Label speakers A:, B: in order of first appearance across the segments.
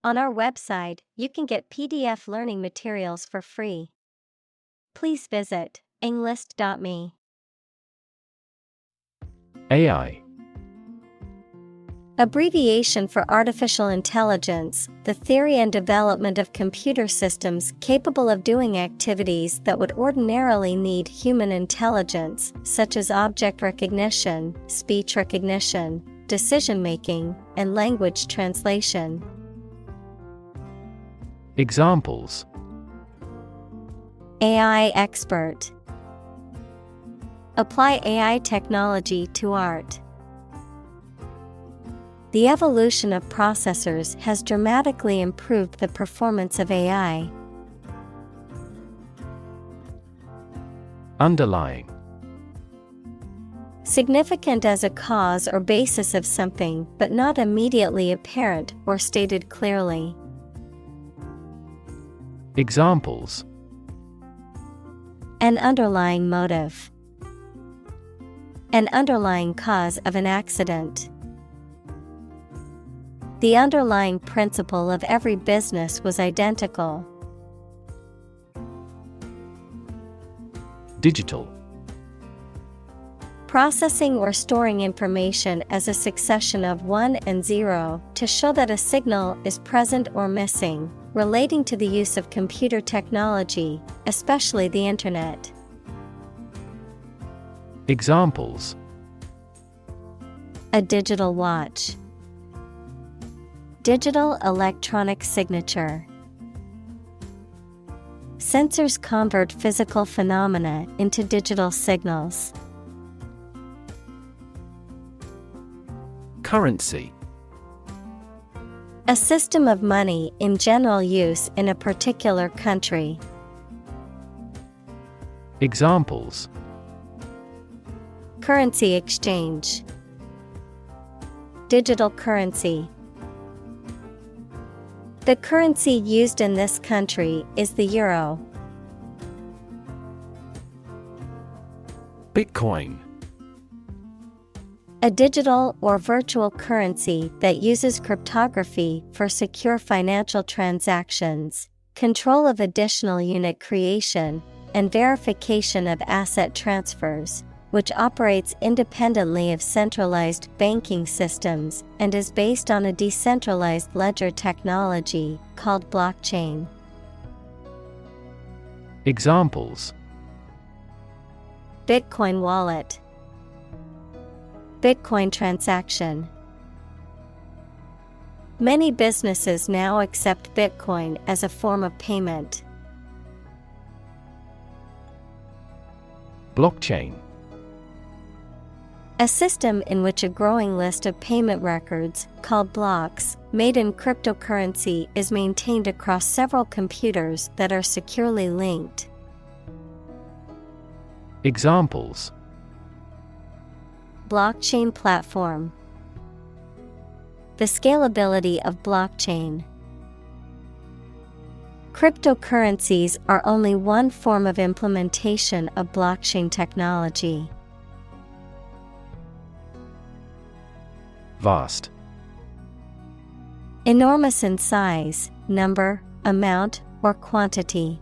A: On our website, you can get PDF learning materials for free. Please visit englist.me.
B: AI.
A: Abbreviation for artificial intelligence, the theory and development of computer systems capable of doing activities that would ordinarily need human intelligence, such as object recognition, speech recognition, decision-making, and language translation.
B: Examples:
A: AI expert. Apply AI technology to art. The evolution of processors has dramatically improved the performance of AI.
B: Underlying.
A: Significant as a cause or basis of something, but not immediately apparent or stated clearly.
B: Examples:
A: An underlying motive. An underlying cause of an accident. The underlying principle of every business was identical.
B: Digital.
A: Processing or storing information as a succession of 1 and 0 to show that a signal is present or missing, relating to the use of computer technology, especially the Internet.
B: Examples:
A: A digital watch. Digital electronic signature. Sensors convert physical phenomena into digital signals.
B: Currency.
A: A system of money in general use in a particular country.
B: Examples:
A: Currency exchange. Digital currency. The currency used in this country is the euro.
B: Bitcoin.
A: A digital or virtual currency that uses cryptography for secure financial transactions, control of additional unit creation, and verification of asset transfers, which operates independently of centralized banking systems and is based on a decentralized ledger technology called blockchain.
B: Examples:
A: Bitcoin wallet. Bitcoin transaction. Many businesses now accept Bitcoin as a form of payment.
B: Blockchain.
A: A system in which a growing list of payment records, called blocks, made in cryptocurrency is maintained across several computers that are securely linked.
B: Examples:
A: Blockchain platform. The scalability of blockchain. Cryptocurrencies are only one form of implementation of blockchain technology.
B: Vast.
A: Enormous in size, number, amount, or quantity.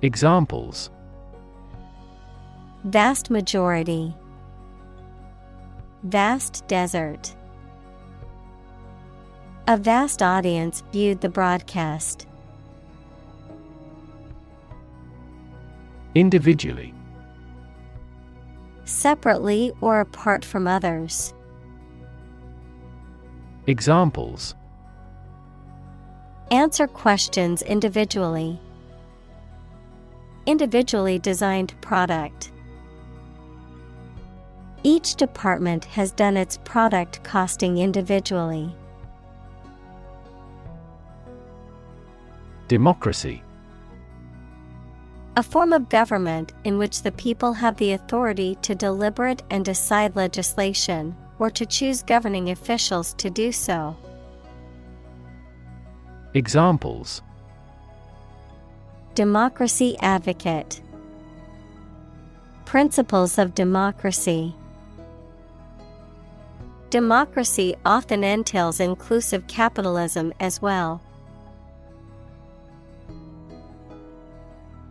B: Examples:
A: Vast majority. Vast desert. A vast audience viewed the broadcast.
B: Individually.
A: Separately or apart from others.
B: Examples:
A: Answer questions individually. Individually designed product. Each department has done its product costing individually.
B: Democracy.
A: A form of government in which the people have the authority to deliberate and decide legislation, or to choose governing officials to do so.
B: Examples:
A: Democracy advocate. Principles of democracy. Democracy often entails inclusive capitalism as well.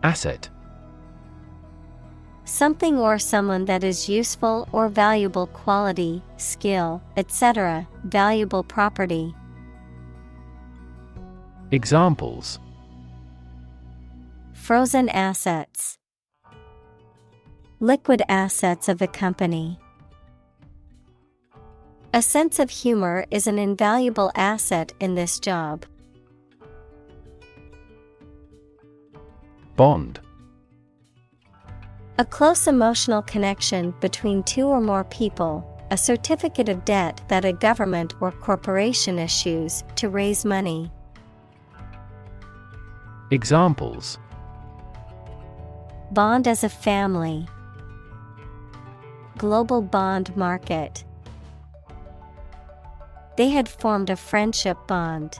B: Asset.
A: Something or someone that is useful or valuable quality, skill, etc., valuable property.
B: Examples:
A: Frozen assets. Liquid assets of a company. A sense of humor is an invaluable asset in this job.
B: Bond.
A: A close emotional connection between two or more people, a certificate of debt that a government or corporation issues to raise money.
B: Examples:
A: Bond as a family. Global bond market. They had formed a friendship bond.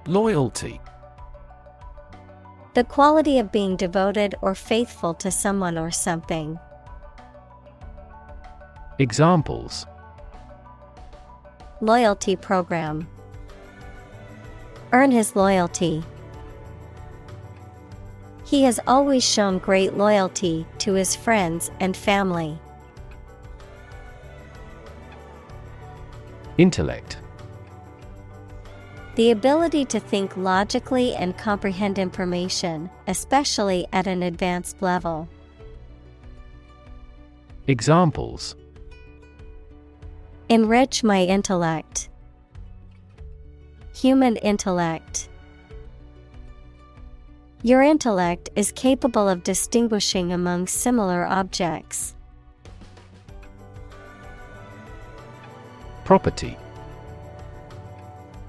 B: Loyalty.
A: The quality of being devoted or faithful to someone or something.
B: Examples:
A: Loyalty program. Earn his loyalty. He has always shown great loyalty to his friends and family.
B: Intellect.
A: The ability to think logically and comprehend information, especially at an advanced level.
B: Examples:
A: Enrich my intellect. Human intellect. Your intellect is capable of distinguishing among similar objects.
B: Property.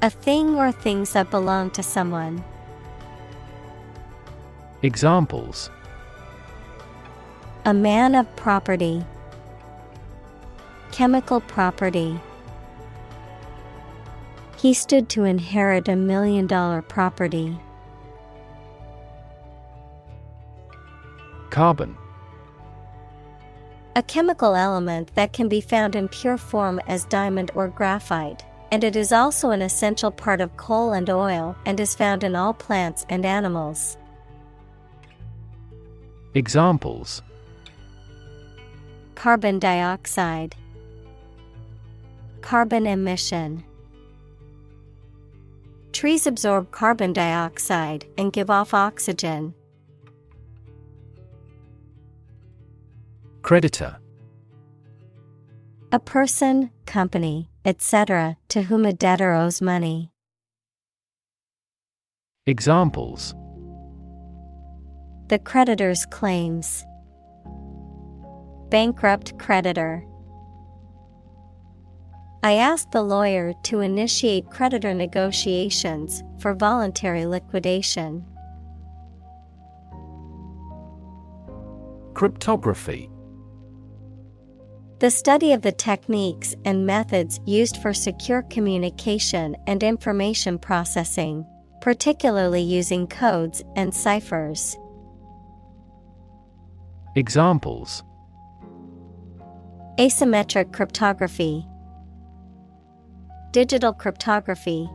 A: A thing or things that belong to someone.
B: Examples:
A: A man of property. Chemical property. He stood to inherit $1 million property.
B: Carbon.
A: A chemical element that can be found in pure form as diamond or graphite, and it is also an essential part of coal and oil and is found in all plants and animals.
B: Examples:
A: Carbon dioxide. Carbon emission. Trees absorb carbon dioxide and give off oxygen.
B: Creditor.
A: A person, company, etc., to whom a debtor owes money.
B: Examples:
A: The creditor's claims. Bankrupt creditor. I asked the lawyer to initiate creditor negotiations for voluntary liquidation.
B: Cryptography.
A: The study of the techniques and methods used for secure communication and information processing, particularly using codes and ciphers.
B: Examples:
A: Asymmetric cryptography. Digital cryptography.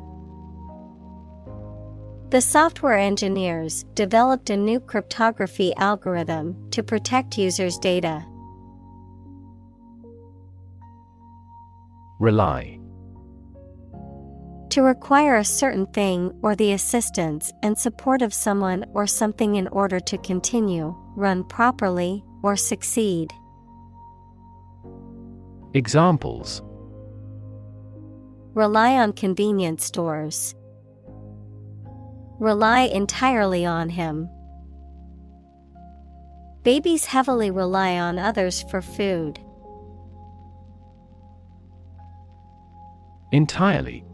A: The software engineers developed a new cryptography algorithm to protect users' data.
B: Rely.
A: To require a certain thing or the assistance and support of someone or something in order to continue, run properly, or succeed.
B: Examples:
A: Rely on convenience stores. Rely entirely on him. Babies heavily rely on others for food.
B: Entirely.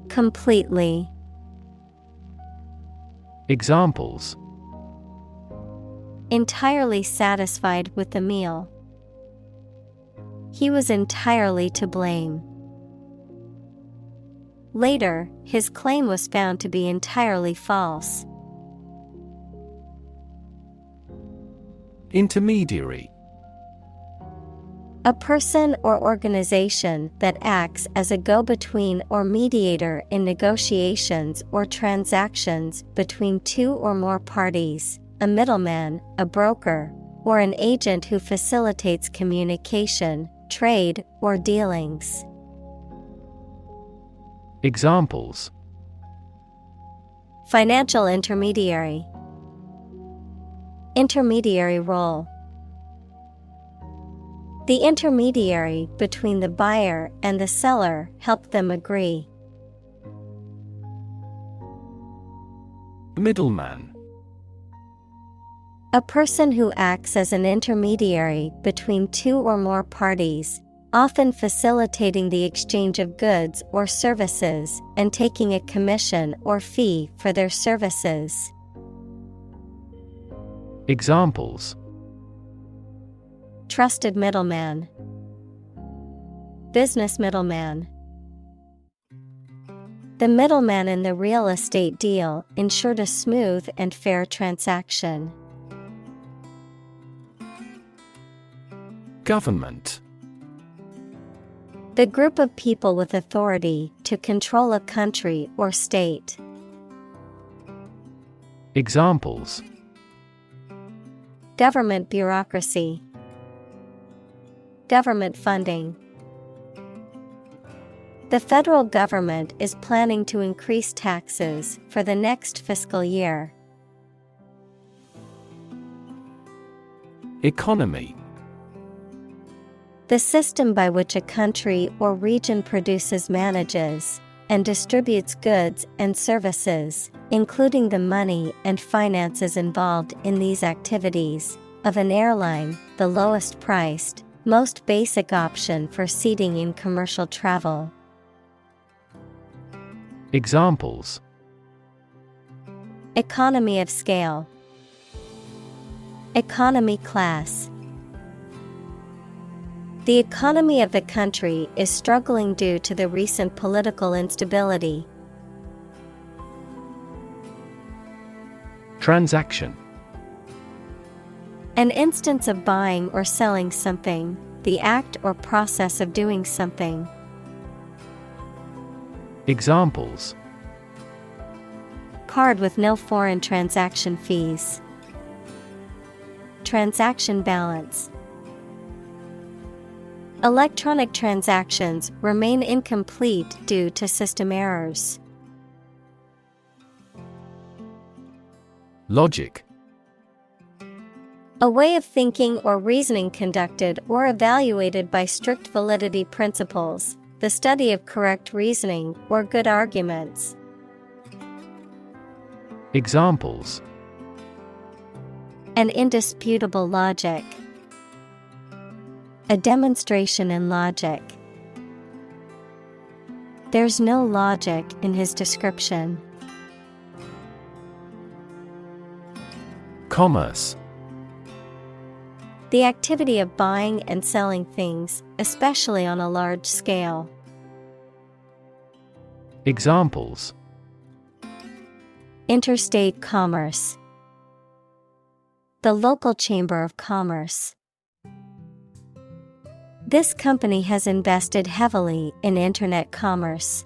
A: Completely.
B: Examples:
A: Entirely satisfied with the meal. He was entirely to blame. Later, his claim was found to be entirely false.
B: Intermediary.
A: A person or organization that acts as a go-between or mediator in negotiations or transactions between two or more parties, a middleman, a broker, or an agent who facilitates communication, trade, or dealings.
B: Examples:
A: Financial intermediary. Intermediary role. The intermediary between the buyer and the seller helped them agree.
B: Middleman.
A: A person who acts as an intermediary between two or more parties, often facilitating the exchange of goods or services and taking a commission or fee for their services.
B: Examples:
A: Trusted middleman. Business middleman. The middleman in the real estate deal ensured a smooth and fair transaction.
B: Government.
A: The group of people with authority to control a country or state.
B: Examples:
A: Government bureaucracy. Government funding. The federal government is planning to increase taxes for the next fiscal year.
B: Economy.
A: The system by which a country or region produces, manages, and distributes goods and services, including the money and finances involved in these activities, of an airline, the lowest priced, most basic option for seating in commercial travel.
B: Examples:
A: Economy of scale. Economy class. The economy of the country is struggling due to the recent political instability.
B: Transaction.
A: An instance of buying or selling something, the act or process of doing something.
B: Examples:
A: Card with no foreign transaction fees. Transaction balance. Electronic transactions remain incomplete due to system errors.
B: Logic.
A: A way of thinking or reasoning conducted or evaluated by strict validity principles, the study of correct reasoning or good arguments.
B: Examples:
A: An indisputable logic. A demonstration in logic. There's no logic in his description.
B: Commerce.
A: The activity of buying and selling things, especially on a large scale.
B: Examples:
A: Interstate commerce. The local chamber of commerce. This company has invested heavily in internet commerce.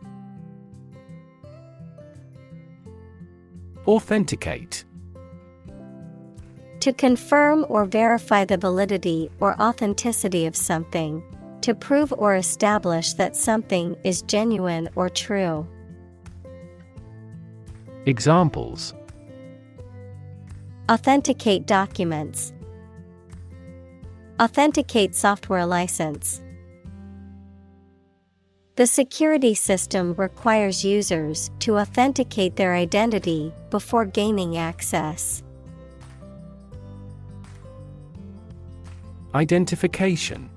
B: Authenticate.
A: To confirm or verify the validity or authenticity of something. To prove or establish that something is genuine or true.
B: Examples:
A: Authenticate documents. Authenticate software license. The security system requires users to authenticate their identity before gaining access.
B: Identification.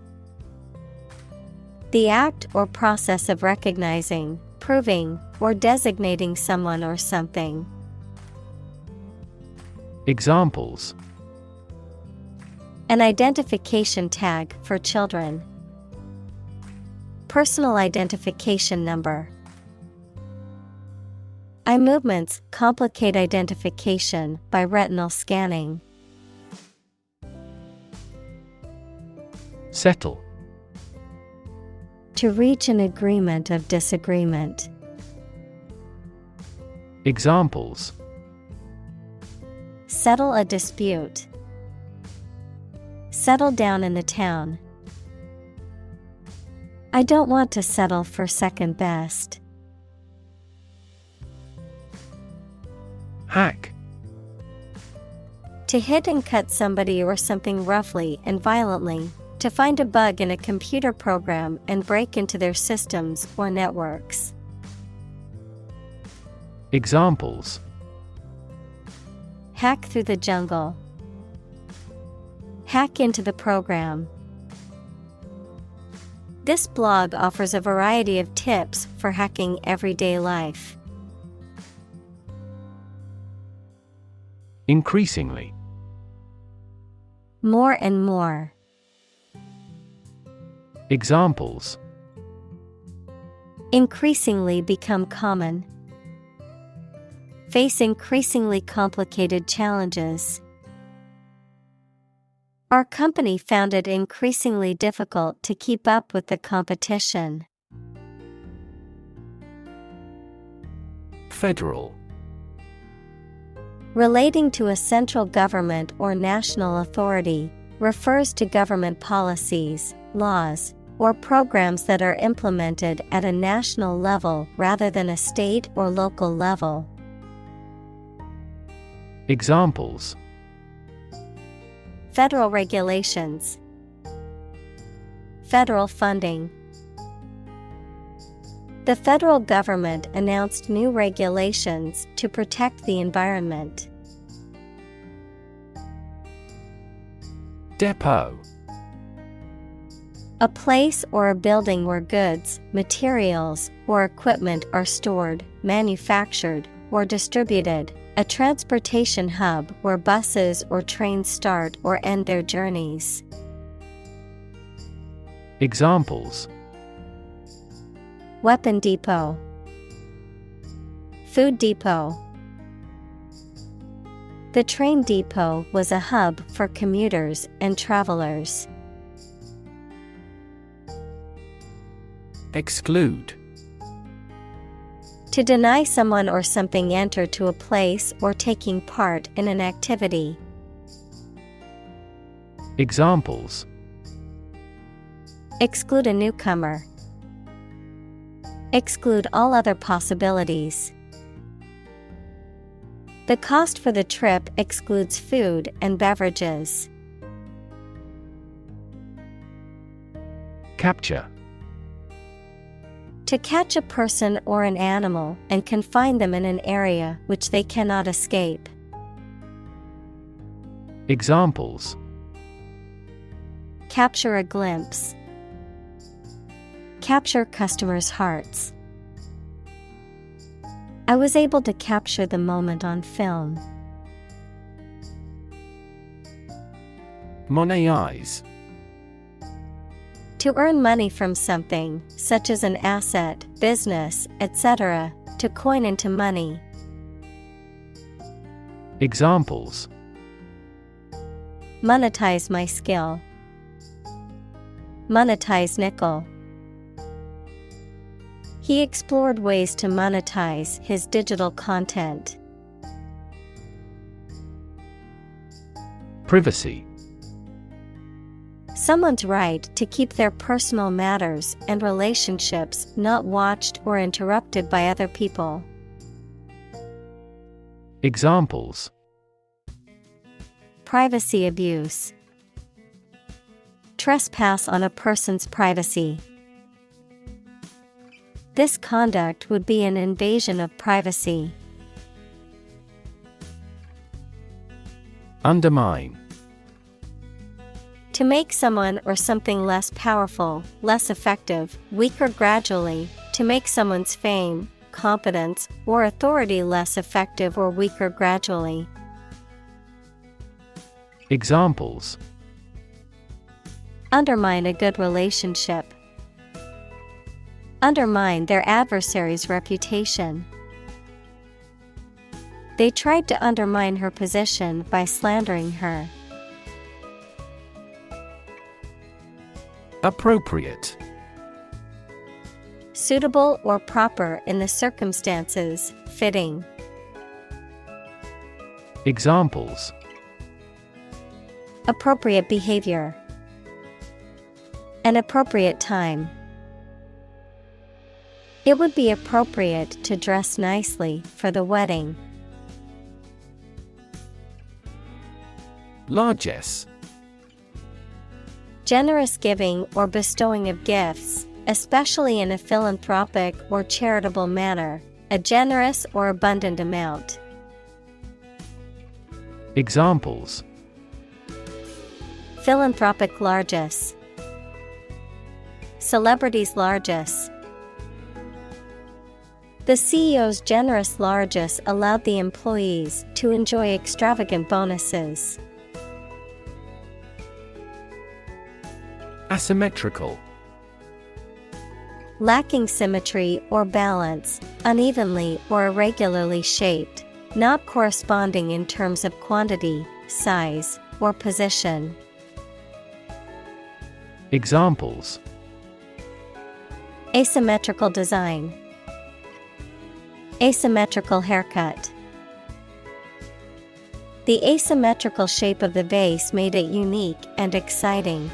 A: The act or process of recognizing, proving, or designating someone or something.
B: Examples:
A: An identification tag for children. Personal identification number. Eye movements complicate identification by retinal scanning.
B: Settle.
A: To reach an agreement of disagreement.
B: Examples:
A: Settle a dispute. Settle down in the town. I don't want to settle for second best.
B: Hack.
A: To hit and cut somebody or something roughly and violently. To find a bug in a computer program and break into their systems or networks.
B: Examples:
A: Hack through the jungle. Hack into the program. This blog offers a variety of tips for hacking everyday life.
B: Increasingly.
A: More and more.
B: Examples:
A: Increasingly become common. Face increasingly complicated challenges. Our company found it increasingly difficult to keep up with the competition.
B: Federal.
A: Relating to a central government or national authority, refers to government policies, laws, or programs that are implemented at a national level rather than a state or local level.
B: Examples:
A: Federal regulations. Federal funding. The federal government announced new regulations to protect the environment.
B: Depot.
A: A place or a building where goods, materials, or equipment are stored, manufactured, or distributed. A transportation hub where buses or trains start or end their journeys.
B: Examples:
A: Weapon depot. Food depot. The train depot was a hub for commuters and travelers.
B: Exclude.
A: To deny someone or something enter to a place or taking part in an activity.
B: Examples:
A: Exclude a newcomer. Exclude all other possibilities. The cost for the trip excludes food and beverages.
B: Capture.
A: To catch a person or an animal and confine them in an area which they cannot escape.
B: Examples:
A: Capture a glimpse. Capture customers' hearts. I was able to capture the moment on film.
B: Monetize.
A: To earn money from something, such as an asset, business, etc., to coin into money.
B: Examples:
A: Monetize my skill. Monetize nickel. He explored ways to monetize his digital content.
B: Privacy.
A: Someone's right to keep their personal matters and relationships not watched or interrupted by other people.
B: Examples:
A: Privacy abuse. Trespass on a person's privacy. This conduct would be an invasion of privacy.
B: Undermine.
A: To make someone or something less powerful, less effective, weaker gradually, to make someone's fame, competence, or authority less effective or weaker gradually.
B: Examples:
A: Undermine a good relationship. Undermine their adversary's reputation. They tried to undermine her position by slandering her.
B: Appropriate.
A: suitable or proper in the circumstances, fitting.
B: Examples:
A: Appropriate behavior. An appropriate time. It would be appropriate to dress nicely for the wedding.
B: Largesse.
A: Generous giving or bestowing of gifts, especially in a philanthropic or charitable manner, a generous or abundant amount.
B: Examples:
A: Philanthropic largesse. Celebrity's largesse. The CEO's generous largesse allowed the employees to enjoy extravagant bonuses.
B: Asymmetrical.
A: Lacking symmetry or balance, unevenly or irregularly shaped, not corresponding in terms of quantity, size, or position.
B: Examples:
A: Asymmetrical design. Asymmetrical haircut. The asymmetrical shape of the vase made it unique and exciting.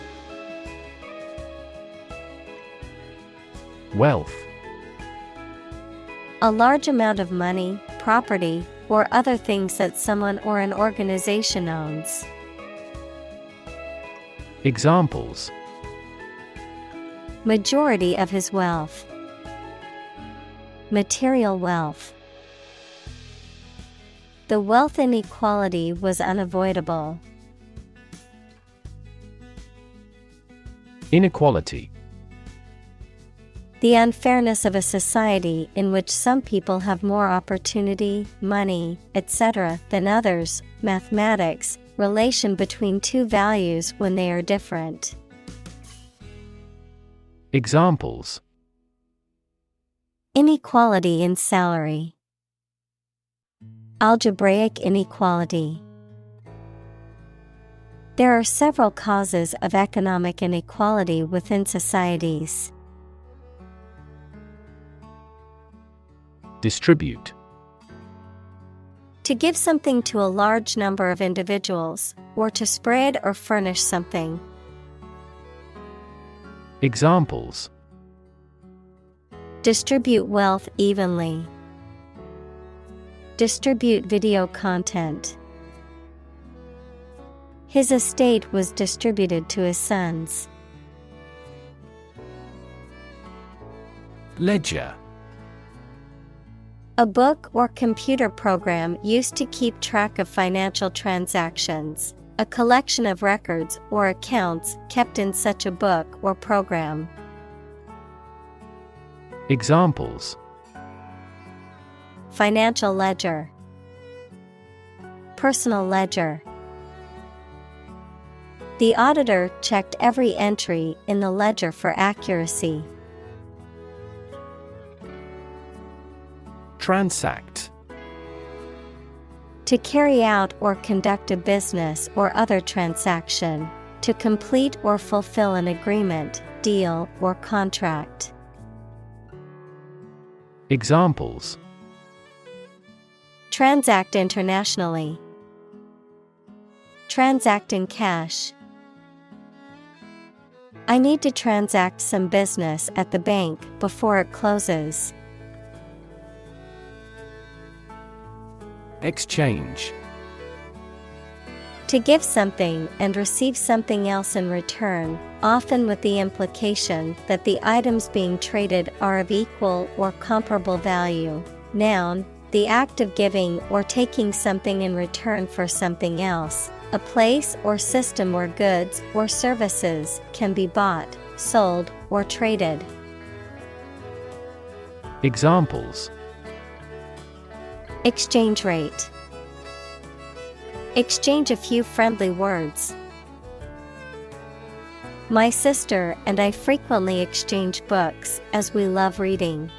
B: Wealth.
A: A large amount of money, property, or other things that someone or an organization owns.
B: Examples:
A: Majority of his wealth. Material wealth. The wealth inequality was unavoidable.
B: Inequality.
A: The unfairness of a society in which some people have more opportunity, money, etc. than others. Mathematics, relation between two values when they are different.
B: Examples:
A: Inequality in salary. Algebraic inequality. There are several causes of economic inequality within societies.
B: Distribute.
A: To give something to a large number of individuals, or to spread or furnish something.
B: Examples:
A: Distribute wealth evenly. Distribute video content. His estate was distributed to his sons.
B: Ledger.
A: A book or computer program used to keep track of financial transactions, a collection of records or accounts kept in such a book or program.
B: Examples:
A: Financial ledger. Personal ledger. The auditor checked every entry in the ledger for accuracy.
B: Transact.
A: To carry out or conduct a business or other transaction. To complete or fulfill an agreement, deal, or contract.
B: Examples:
A: Transact internationally. Transact in cash. I need to transact some business at the bank before it closes.
B: Exchange.
A: To give something and receive something else in return, often with the implication that the items being traded are of equal or comparable value. Noun, the act of giving or taking something in return for something else, a place or system where goods or services can be bought, sold, or traded.
B: Examples:
A: Exchange rate. Exchange a few friendly words. My sister and I frequently exchange books as we love reading.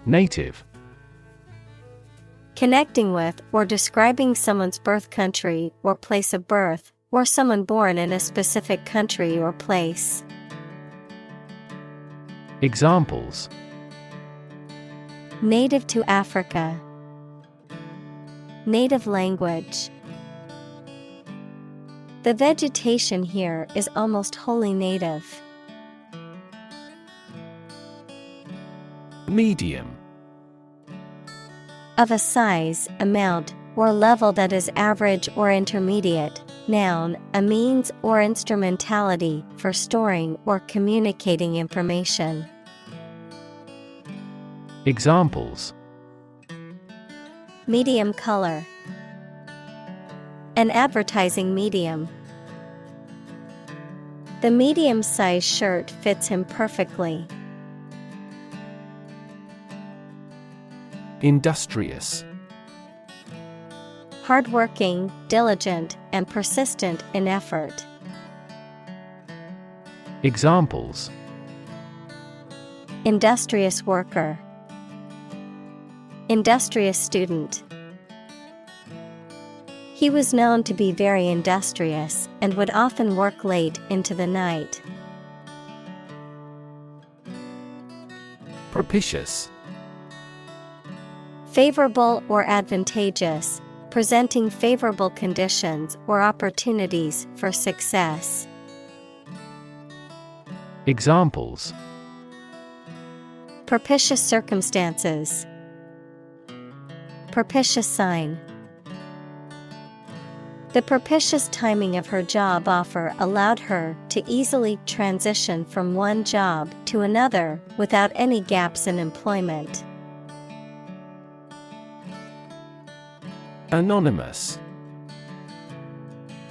B: Native.
A: Connecting with or describing someone's birth country or place of birth, or someone born in a specific country or place.
B: Examples:
A: native to Africa, native language. The vegetation here is almost wholly native.
B: Medium.
A: Of a size, amount, or level that is average or intermediate. Noun, a means or instrumentality for storing or communicating information.
B: Examples:
A: medium color, an advertising medium. The medium-sized shirt fits him perfectly.
B: Industrious.
A: Hardworking, diligent, and persistent in effort.
B: Examples:
A: industrious worker, industrious student. He was known to be very industrious and would often work late into the night.
B: Propitious.
A: Favorable or advantageous, presenting favorable conditions or opportunities for success.
B: Examples:
A: propitious circumstances, propitious sign. The propitious timing of her job offer allowed her to easily transition from one job to another without any gaps in employment.
B: Anonymous.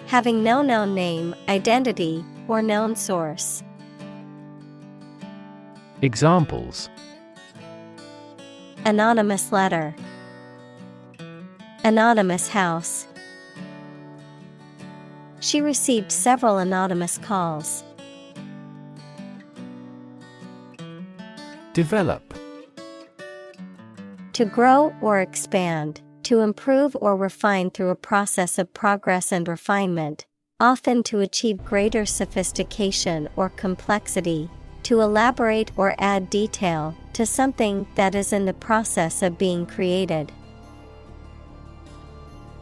A: Having no known name, identity, or known source.
B: Examples:
A: anonymous letter, anonymous house. She received several anonymous calls.
B: Develop.
A: To grow or expand, to improve or refine through a process of progress and refinement, often to achieve greater sophistication or complexity, to elaborate or add detail to something that is in the process of being created.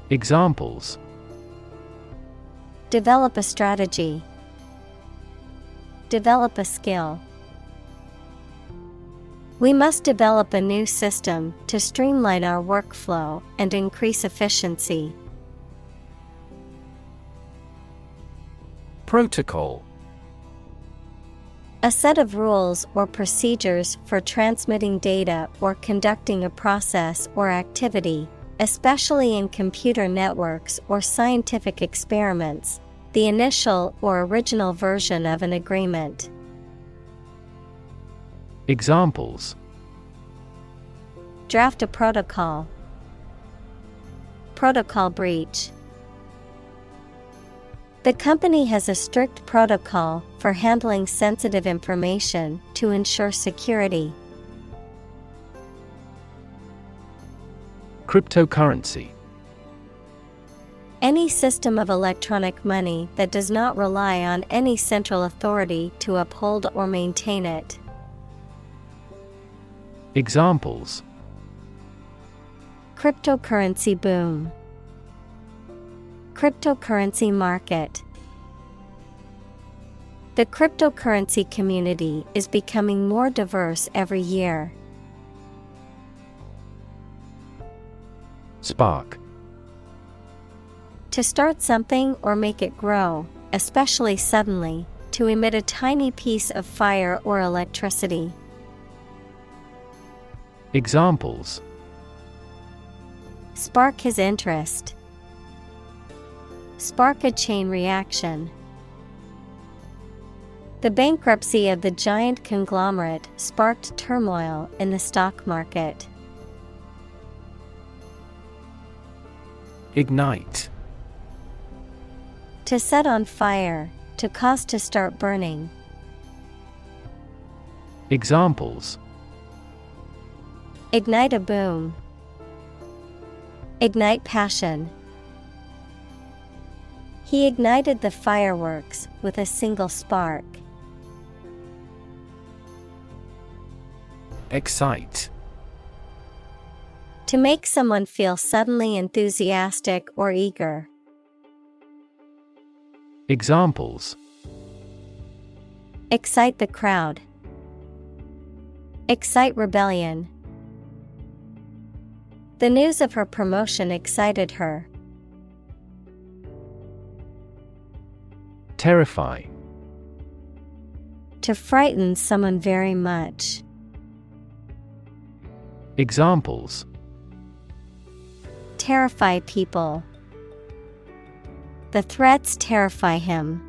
B: Examples:
A: develop a strategy, develop a skill. We must develop a new system to streamline our workflow and increase efficiency.
B: Protocol.
A: A set of rules or procedures for transmitting data or conducting a process or activity, especially in computer networks or scientific experiments, the initial or original version of an agreement.
B: Examples:
A: draft a protocol, protocol breach. The company has a strict protocol for handling sensitive information to ensure security.
B: Cryptocurrency.
A: Any system of electronic money that does not rely on any central authority to uphold or maintain it.
B: Examples:
A: cryptocurrency boom, cryptocurrency market. The cryptocurrency community is becoming more diverse every year.
B: Spark.
A: To start something or make it grow, especially suddenly, to emit a tiny piece of fire or electricity.
B: Examples:
A: spark his interest, spark a chain reaction. The bankruptcy of the giant conglomerate sparked turmoil in the stock market.
B: Ignite.
A: To set on fire, to cause to start burning.
B: Examples:
A: ignite a boom, ignite passion. He ignited the fireworks with a single spark.
B: Excite.
A: To make someone feel suddenly enthusiastic or eager.
B: Examples:
A: Excite the crowd. Excite rebellion. The news of her promotion excited her.
B: Terrify.
A: To frighten someone very much.
B: Examples:
A: Terrify people. The threats terrify him.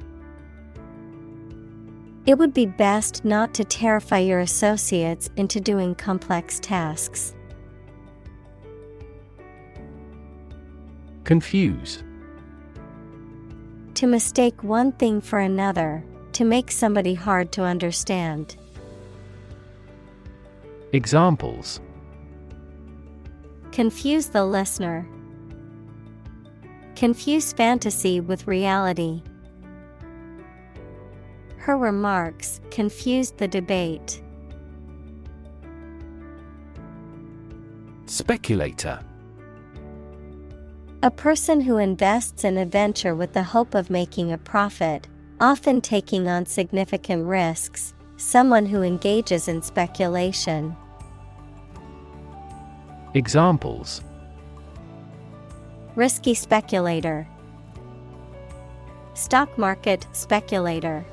A: It would be best not to terrify your associates into doing complex tasks.
B: Confuse.
A: To mistake one thing for another, to make somebody hard to understand.
B: Examples:
A: Confuse the listener. Confuse fantasy with reality. Her remarks confused the debate.
B: Speculator.
A: A person who invests in a venture with the hope of making a profit, often taking on significant risks, someone who engages in speculation.
B: Examples:
A: Risky speculator. Stock market speculator.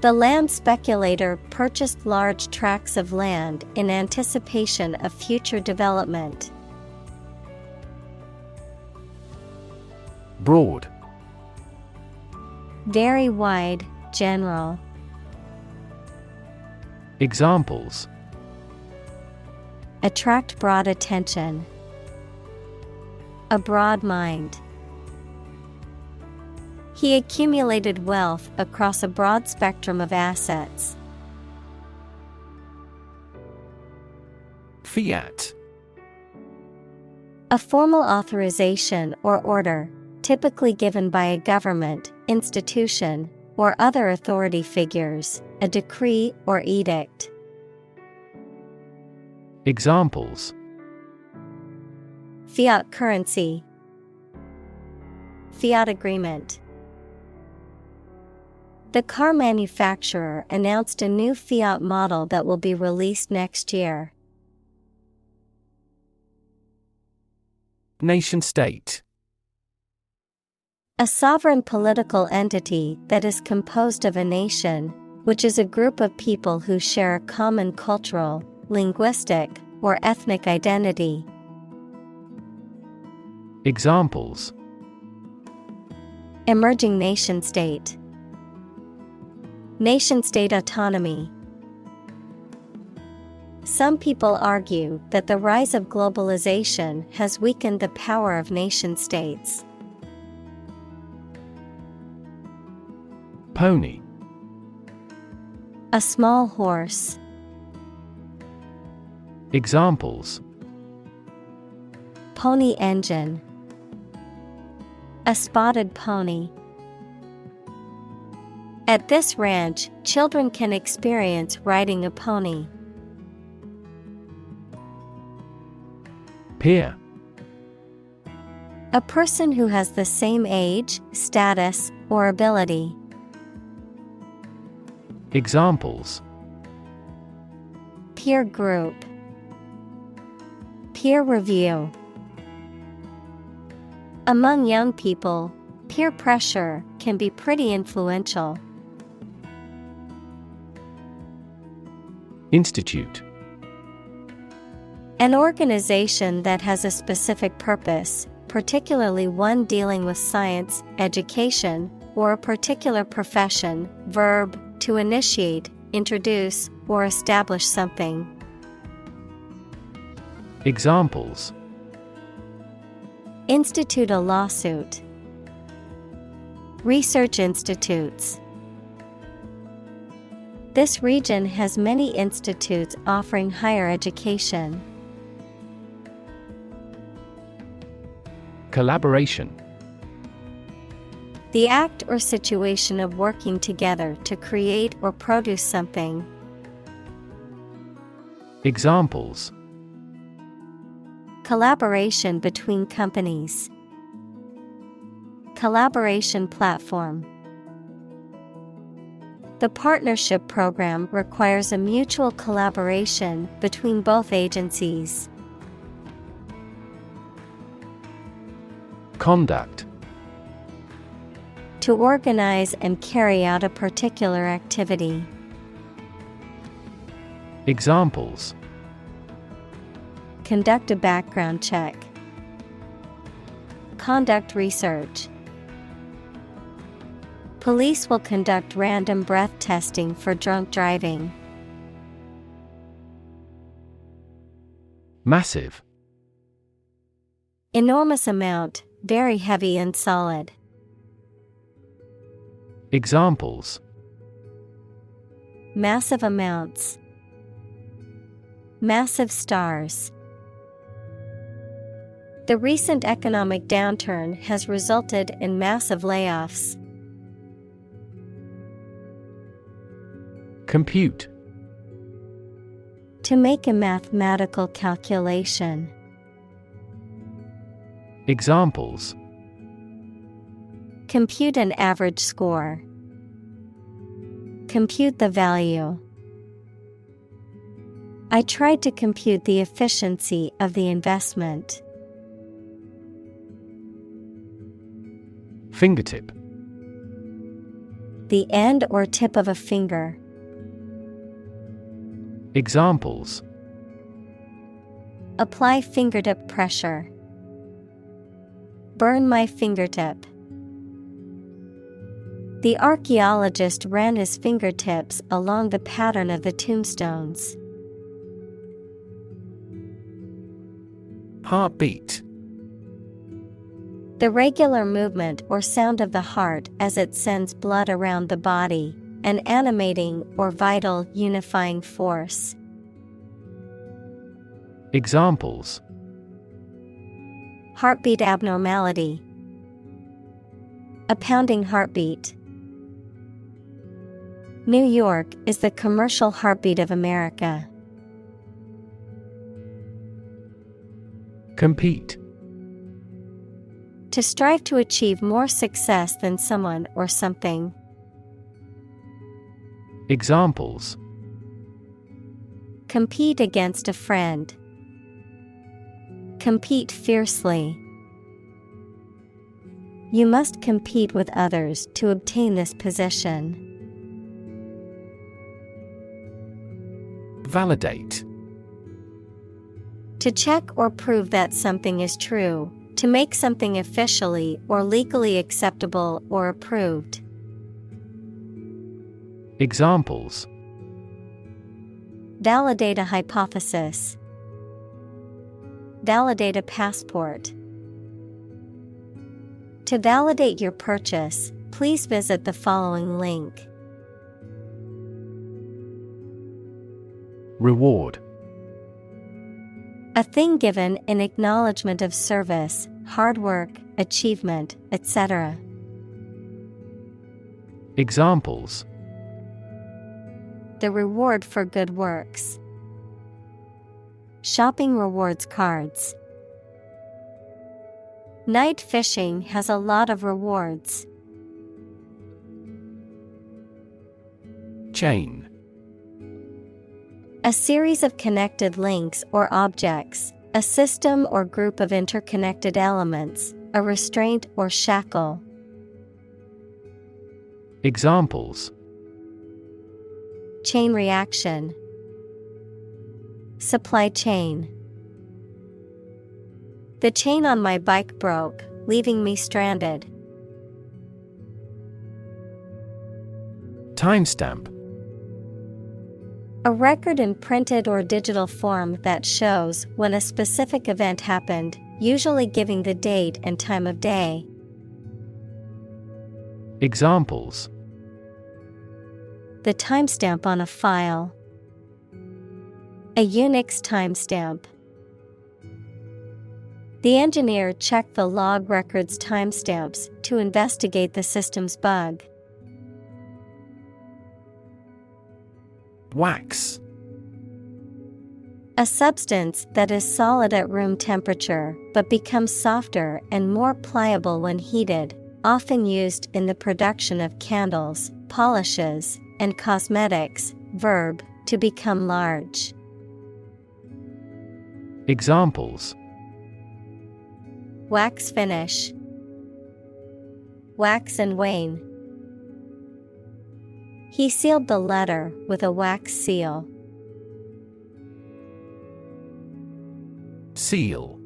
A: The land speculator purchased large tracts of land in anticipation of future development.
B: Broad.
A: Very wide, general.
B: Examples:
A: Attract broad attention. A broad mind. He accumulated wealth across a broad spectrum of assets.
B: Fiat.
A: A formal authorization or order, typically given by a government, institution, or other authority figures, a decree or edict.
B: Examples:
A: Fiat currency. Fiat agreement. The car manufacturer announced a new Fiat model that will be released next year.
B: Nation-state.
A: A sovereign political entity that is composed of a nation, which is a group of people who share a common cultural, linguistic, or ethnic identity.
B: Examples:
A: Emerging nation-state. Nation-state autonomy. Some people argue that the rise of globalization has weakened the power of nation-states.
B: Pony.
A: A small horse.
B: Examples:
A: Pony engine. A spotted pony. At this ranch, children can experience riding a pony.
B: Peer.
A: A person who has the same age, status, or ability.
B: Examples:
A: Peer group. Peer review. Among young people, peer pressure can be pretty influential.
B: Institute.
A: An organization that has a specific purpose, particularly one dealing with science, education, or a particular profession. Verb, to initiate, introduce, or establish something.
B: Examples:
A: Institute a lawsuit. Research institutes. This region has many institutes offering higher education.
B: Collaboration.
A: The act or situation of working together to create or produce something.
B: Examples:
A: collaboration between companies, collaboration platform. The partnership program requires a mutual collaboration between both agencies.
B: Conduct:
A: to organize and carry out a particular activity.
B: Examples:
A: conduct a background check, conduct research. Police will conduct random breath testing for drunk driving.
B: Massive:
A: enormous amount, very heavy and solid.
B: Examples:
A: massive amounts, massive stars. The recent economic downturn has resulted in massive layoffs.
B: Compute:
A: to make a mathematical calculation.
B: Examples:
A: compute an average score, compute the value. I tried to compute the efficiency of the investment.
B: Fingertip:
A: the end or tip of a finger.
B: Examples:
A: apply fingertip pressure, burn my fingertip. The archaeologist ran his fingertips along the pattern of the tombstones.
B: Heartbeat:
A: the regular movement or sound of the heart as it sends blood around the body, an animating or vital unifying force.
B: Examples:
A: heartbeat abnormality, a pounding heartbeat. New York is the commercial heartbeat of America.
B: Compete:
A: to strive to achieve more success than someone or something.
B: Examples:
A: compete against a friend, compete fiercely. You must compete with others to obtain this position.
B: Validate:
A: to check or prove that something is true, to make something officially or legally acceptable or approved.
B: Examples:
A: validate a hypothesis, validate a passport. To validate your purchase, please visit the following link.
B: Reward:
A: a thing given in acknowledgement of service, hard work, achievement, etc.
B: Examples:
A: the reward for good works. Shopping rewards cards. Night fishing has a lot of rewards.
B: Chain:
A: a series of connected links or objects, a system or group of interconnected elements, a restraint or shackle.
B: Examples:
A: chain reaction, supply chain. The chain on my bike broke, leaving me stranded.
B: Timestamp:
A: a record in printed or digital form that shows when a specific event happened, usually giving the date and time of day.
B: Examples:
A: the timestamp on a file, a Unix timestamp. The engineer checked the log record's timestamps to investigate the system's bug.
B: Wax:
A: A substance that is solid at room temperature but becomes softer and more pliable when heated, often used in the production of candles, polishes, and cosmetics. Verb, to become large.
B: Examples:
A: Wax finish. Wax and wane. He sealed the letter with a wax seal.
B: Seal.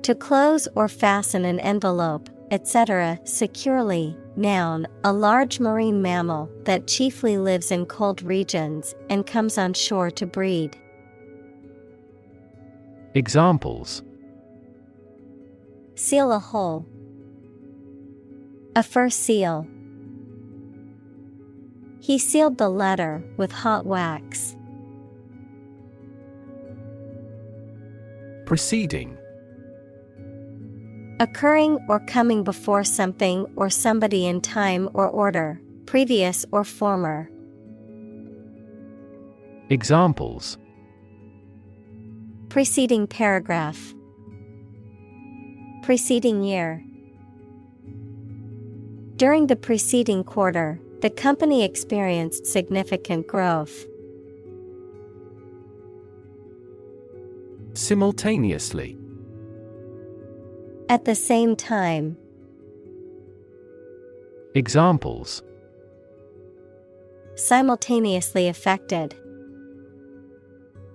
A: To close or fasten an envelope, etc. securely. Noun, a large marine mammal that chiefly lives in cold regions and comes on shore to breed.
B: Examples:
A: Seal a hole. A fur seal. He sealed the letter with hot wax.
B: Preceding.
A: Occurring or coming before something or somebody in time or order, previous or former.
B: Examples:
A: Preceding paragraph. Preceding year. During the preceding quarter, the company experienced significant growth.
B: Simultaneously.
A: At the same time.
B: Examples:
A: Simultaneously affected.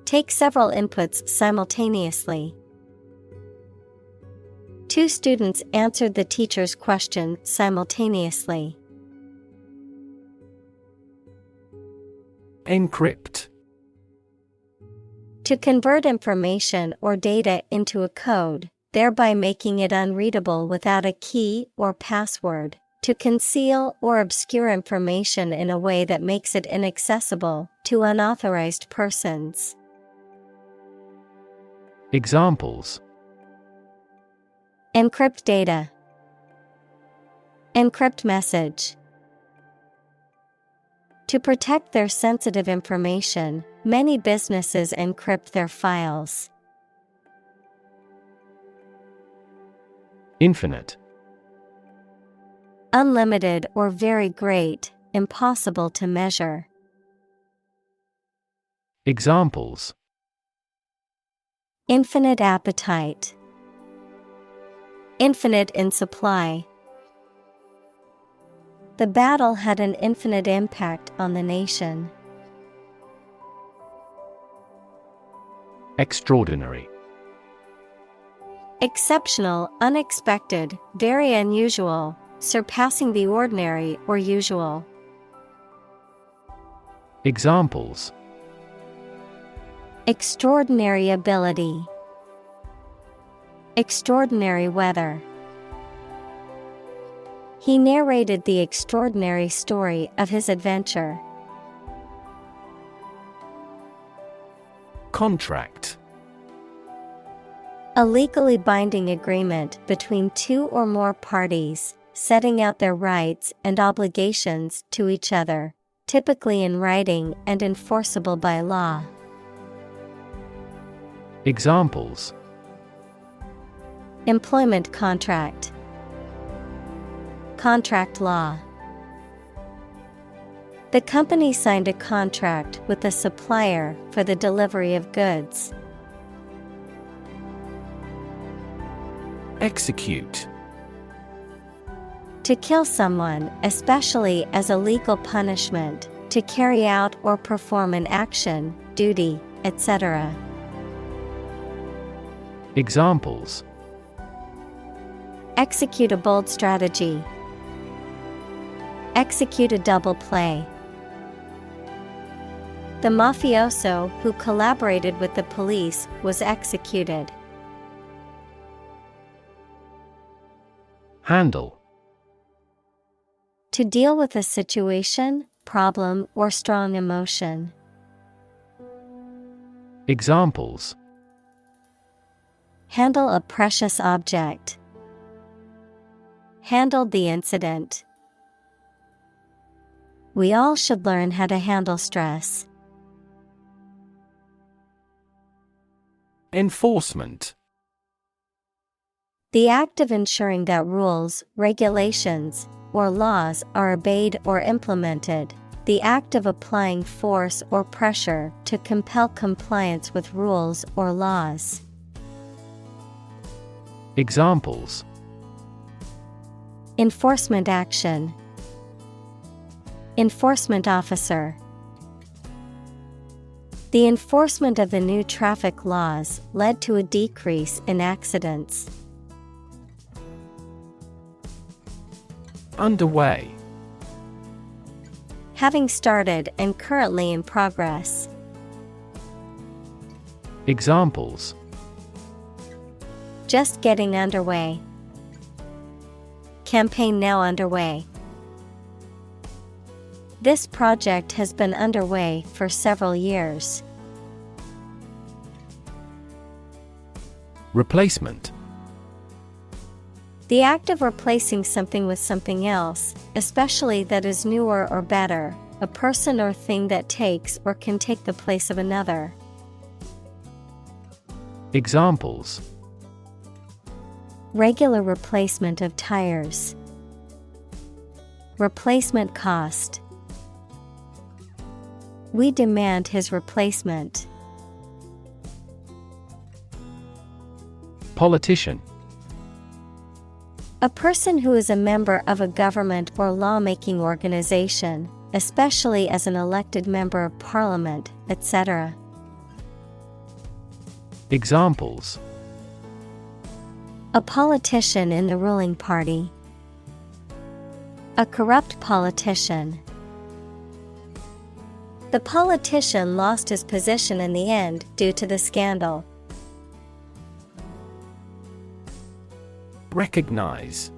A: Take several inputs simultaneously. Two students answered the teacher's question simultaneously.
B: Encrypt.
A: To convert information or data into a code, thereby making it unreadable without a key or password. To conceal or obscure information in a way that makes it inaccessible to unauthorized persons.
B: Examples:
A: Encrypt data. Encrypt message. To protect their sensitive information, many businesses encrypt their files.
B: Infinite.
A: Unlimited or very great, impossible to measure.
B: Examples:
A: Infinite appetite. Infinite in supply. The battle had an infinite impact on the nation.
B: Extraordinary.
A: Exceptional, unexpected, very unusual, surpassing the ordinary or usual.
B: Examples:
A: Extraordinary ability. Extraordinary weather. He narrated the extraordinary story of his adventure.
B: Contract.
A: A legally binding agreement between two or more parties, setting out their rights and obligations to each other, typically in writing and enforceable by law.
B: Examples:
A: Employment contract. Contract law. The company signed a contract with the supplier for the delivery of goods.
B: Execute.
A: To kill someone, especially as a legal punishment, to carry out or perform an action, duty, etc.
B: Examples:
A: Execute a bold strategy. Execute a double play. The mafioso who collaborated with the police was executed.
B: Handle.
A: To deal with a situation, problem, or strong emotion.
B: Examples:
A: Handle a precious object. Handled the incident. We all should learn how to handle stress.
B: Enforcement.
A: The act of ensuring that rules, regulations, or laws are obeyed or implemented. The act of applying force or pressure to compel compliance with rules or laws.
B: Examples:
A: Enforcement action. Enforcement officer. The enforcement of the new traffic laws led to a decrease in accidents.
B: Underway.
A: Having started and currently in progress.
B: Examples:
A: Just getting underway. Campaign now underway. This project has been underway for several years.
B: Replacement.
A: The act of replacing something with something else, especially that is newer or better, a person or thing that takes or can take the place of another.
B: Examples:
A: Regular replacement of tires. Replacement cost. We demand his replacement.
B: Politician.
A: A person who is a member of a government or lawmaking organization, especially as an elected member of parliament, etc.
B: Examples:
A: A politician in the ruling party. A corrupt politician. The politician lost his position in the end due to the scandal.
B: Recognize.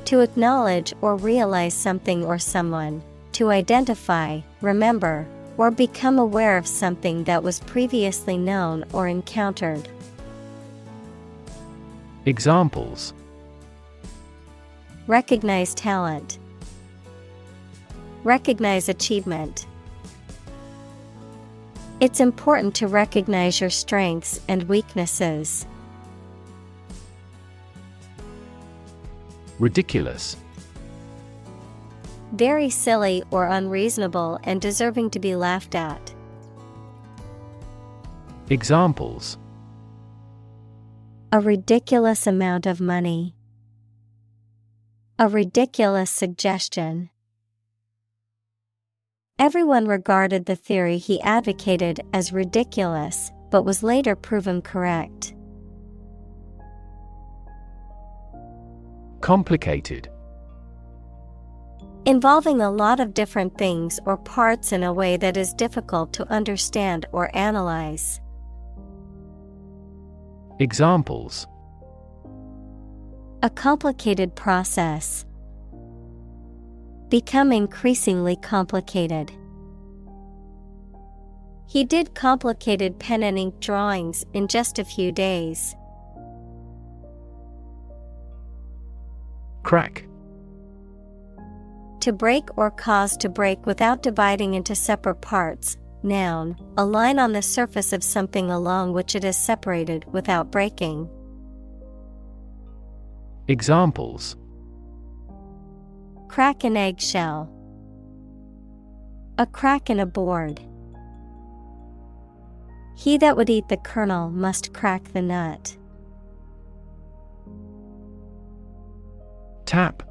A: To acknowledge or realize something or someone, to identify, remember, or become aware of something that was previously known or encountered.
B: Examples:
A: Recognize talent. Recognize achievement. It's important to recognize your strengths and weaknesses.
B: Ridiculous.
A: Very silly or unreasonable and deserving to be laughed at.
B: Examples:
A: A ridiculous amount of money. A ridiculous suggestion. Everyone regarded the theory he advocated as ridiculous, but was later proven correct.
B: Complicated.
A: Involving a lot of different things or parts in a way that is difficult to understand or analyze.
B: Examples:
A: A complicated process. Become increasingly complicated. He did complicated pen and ink drawings in just a few days.
B: Crack.
A: To break or cause to break without dividing into separate parts. Noun, a line on the surface of something along which it is separated without breaking.
B: Examples:
A: Crack an eggshell. A crack in a board. He that would eat the kernel must crack the nut.
B: Tap.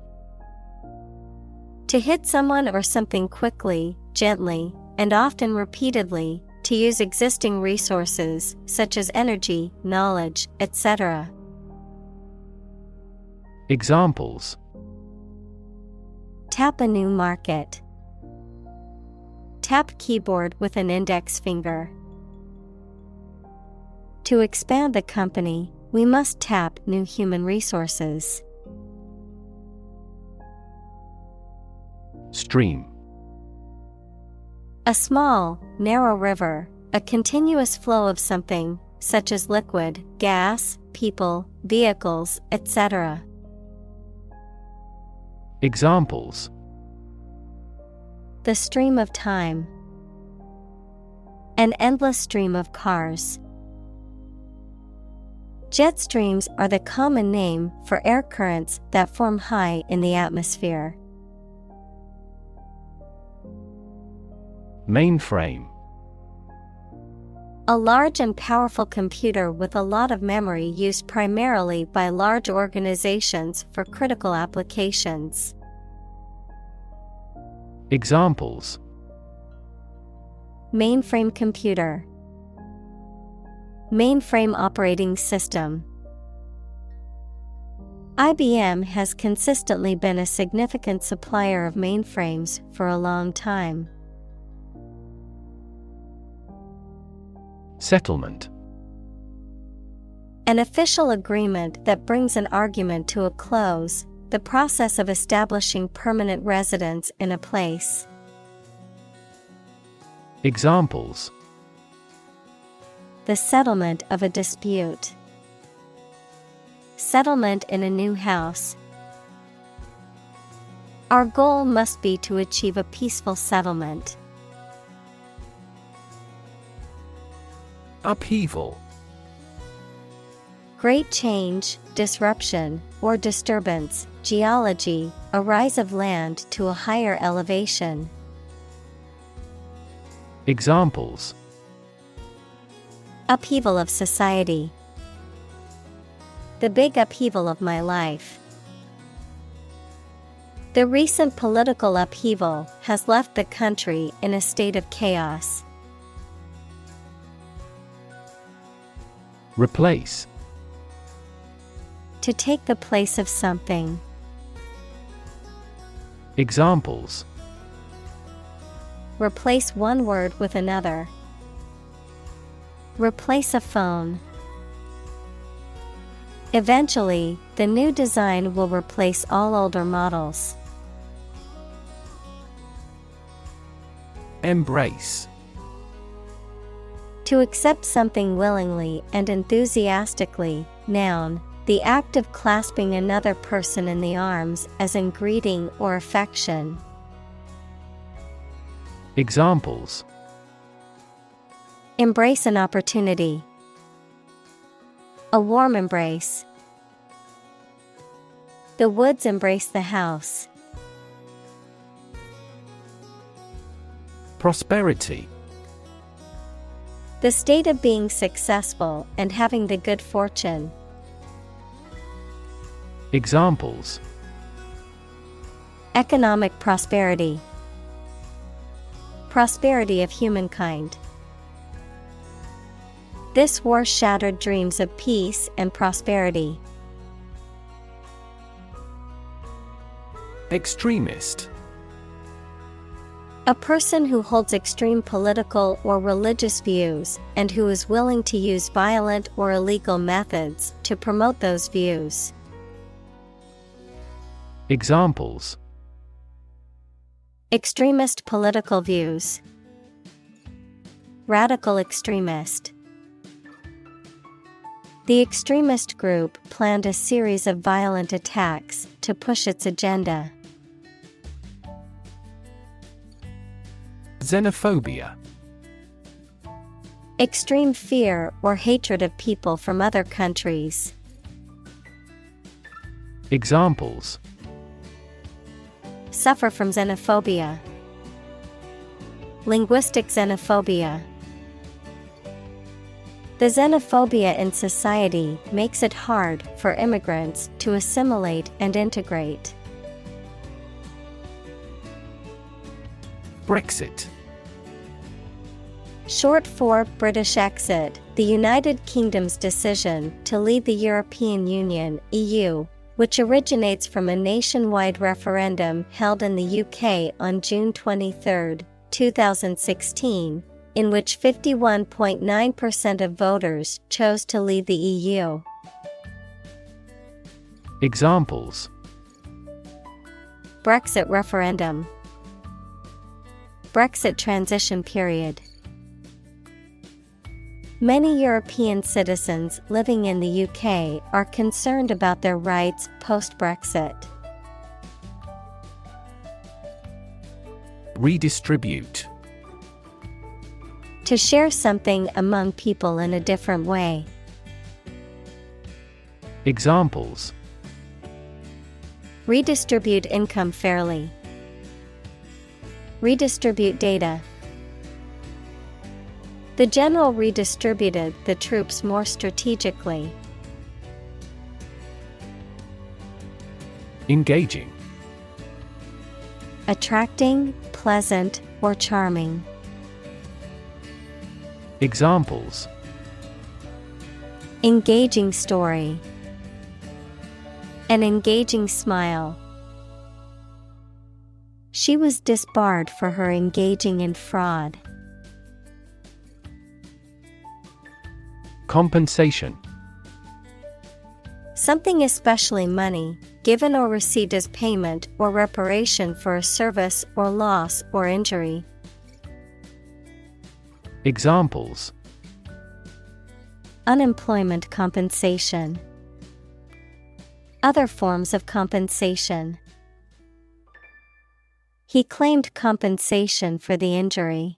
A: To hit someone or something quickly, gently, and often repeatedly, to use existing resources, such as energy, knowledge, etc.
B: Examples:
A: Tap a new market. Tap keyboard with an index finger. To expand the company, we must tap new human resources.
B: Stream.
A: A small, narrow river, a continuous flow of something, such as liquid, gas, people, vehicles, etc.
B: Examples:
A: The stream of time. An endless stream of cars. Jet streams are the common name for air currents that form high in the atmosphere.
B: Mainframe.
A: A large and powerful computer with a lot of memory used primarily by large organizations for critical applications.
B: Examples:
A: Mainframe computer. Mainframe operating system. IBM has consistently been a significant supplier of mainframes for a long time.
B: Settlement.
A: An official agreement that brings an argument to a close, the process of establishing permanent residence in a place.
B: Examples:
A: The settlement of a dispute. Settlement in a new house. Our goal must be to achieve a peaceful settlement.
B: Upheaval.
A: Great change, disruption, or disturbance. Geology, a rise of land to a higher elevation.
B: Examples:
A: Upheaval of society. The big upheaval of my life. The recent political upheaval has left the country in a state of chaos.
B: Replace.
A: To take the place of something.
B: Examples:
A: Replace one word with another. Replace a phone. Eventually, the new design will replace all older models.
B: Embrace.
A: To accept something willingly and enthusiastically. Noun, the act of clasping another person in the arms as in greeting or affection.
B: Examples:
A: Embrace an opportunity. A warm embrace. The woods embrace the house.
B: Prosperity.
A: The state of being successful and having the good fortune.
B: Examples:
A: Economic prosperity. Prosperity of humankind. This war shattered dreams of peace and prosperity.
B: Extremist.
A: A person who holds extreme political or religious views and who is willing to use violent or illegal methods to promote those views.
B: Examples:
A: Extremist political views. Radical extremist. The extremist group planned a series of violent attacks to push its agenda.
B: Xenophobia.
A: Extreme fear or hatred of people from other countries.
B: Examples:
A: Suffer from xenophobia. Linguistic xenophobia. The xenophobia in society makes it hard for immigrants to assimilate and integrate.
B: Brexit.
A: Short for British exit, the United Kingdom's decision to leave the European Union (EU), which originates from a nationwide referendum held in the UK on June 23, 2016, in which 51.9% of voters chose to leave the EU.
B: Examples:
A: Brexit referendum. Brexit transition period. Many European citizens living in the UK are concerned about their rights post-Brexit.
B: Redistribute.
A: To share something among people in a different way.
B: Examples:
A: redistribute income fairly, redistribute data. The general redistributed the troops more strategically.
B: Engaging.
A: Attracting, pleasant, or charming.
B: Examples:
A: engaging story, an engaging smile. She was disbarred for her engaging in fraud.
B: Compensation.
A: Something, especially money, given or received as payment or reparation for a service or loss or injury.
B: Examples:
A: unemployment compensation, other forms of compensation. He claimed compensation for the injury.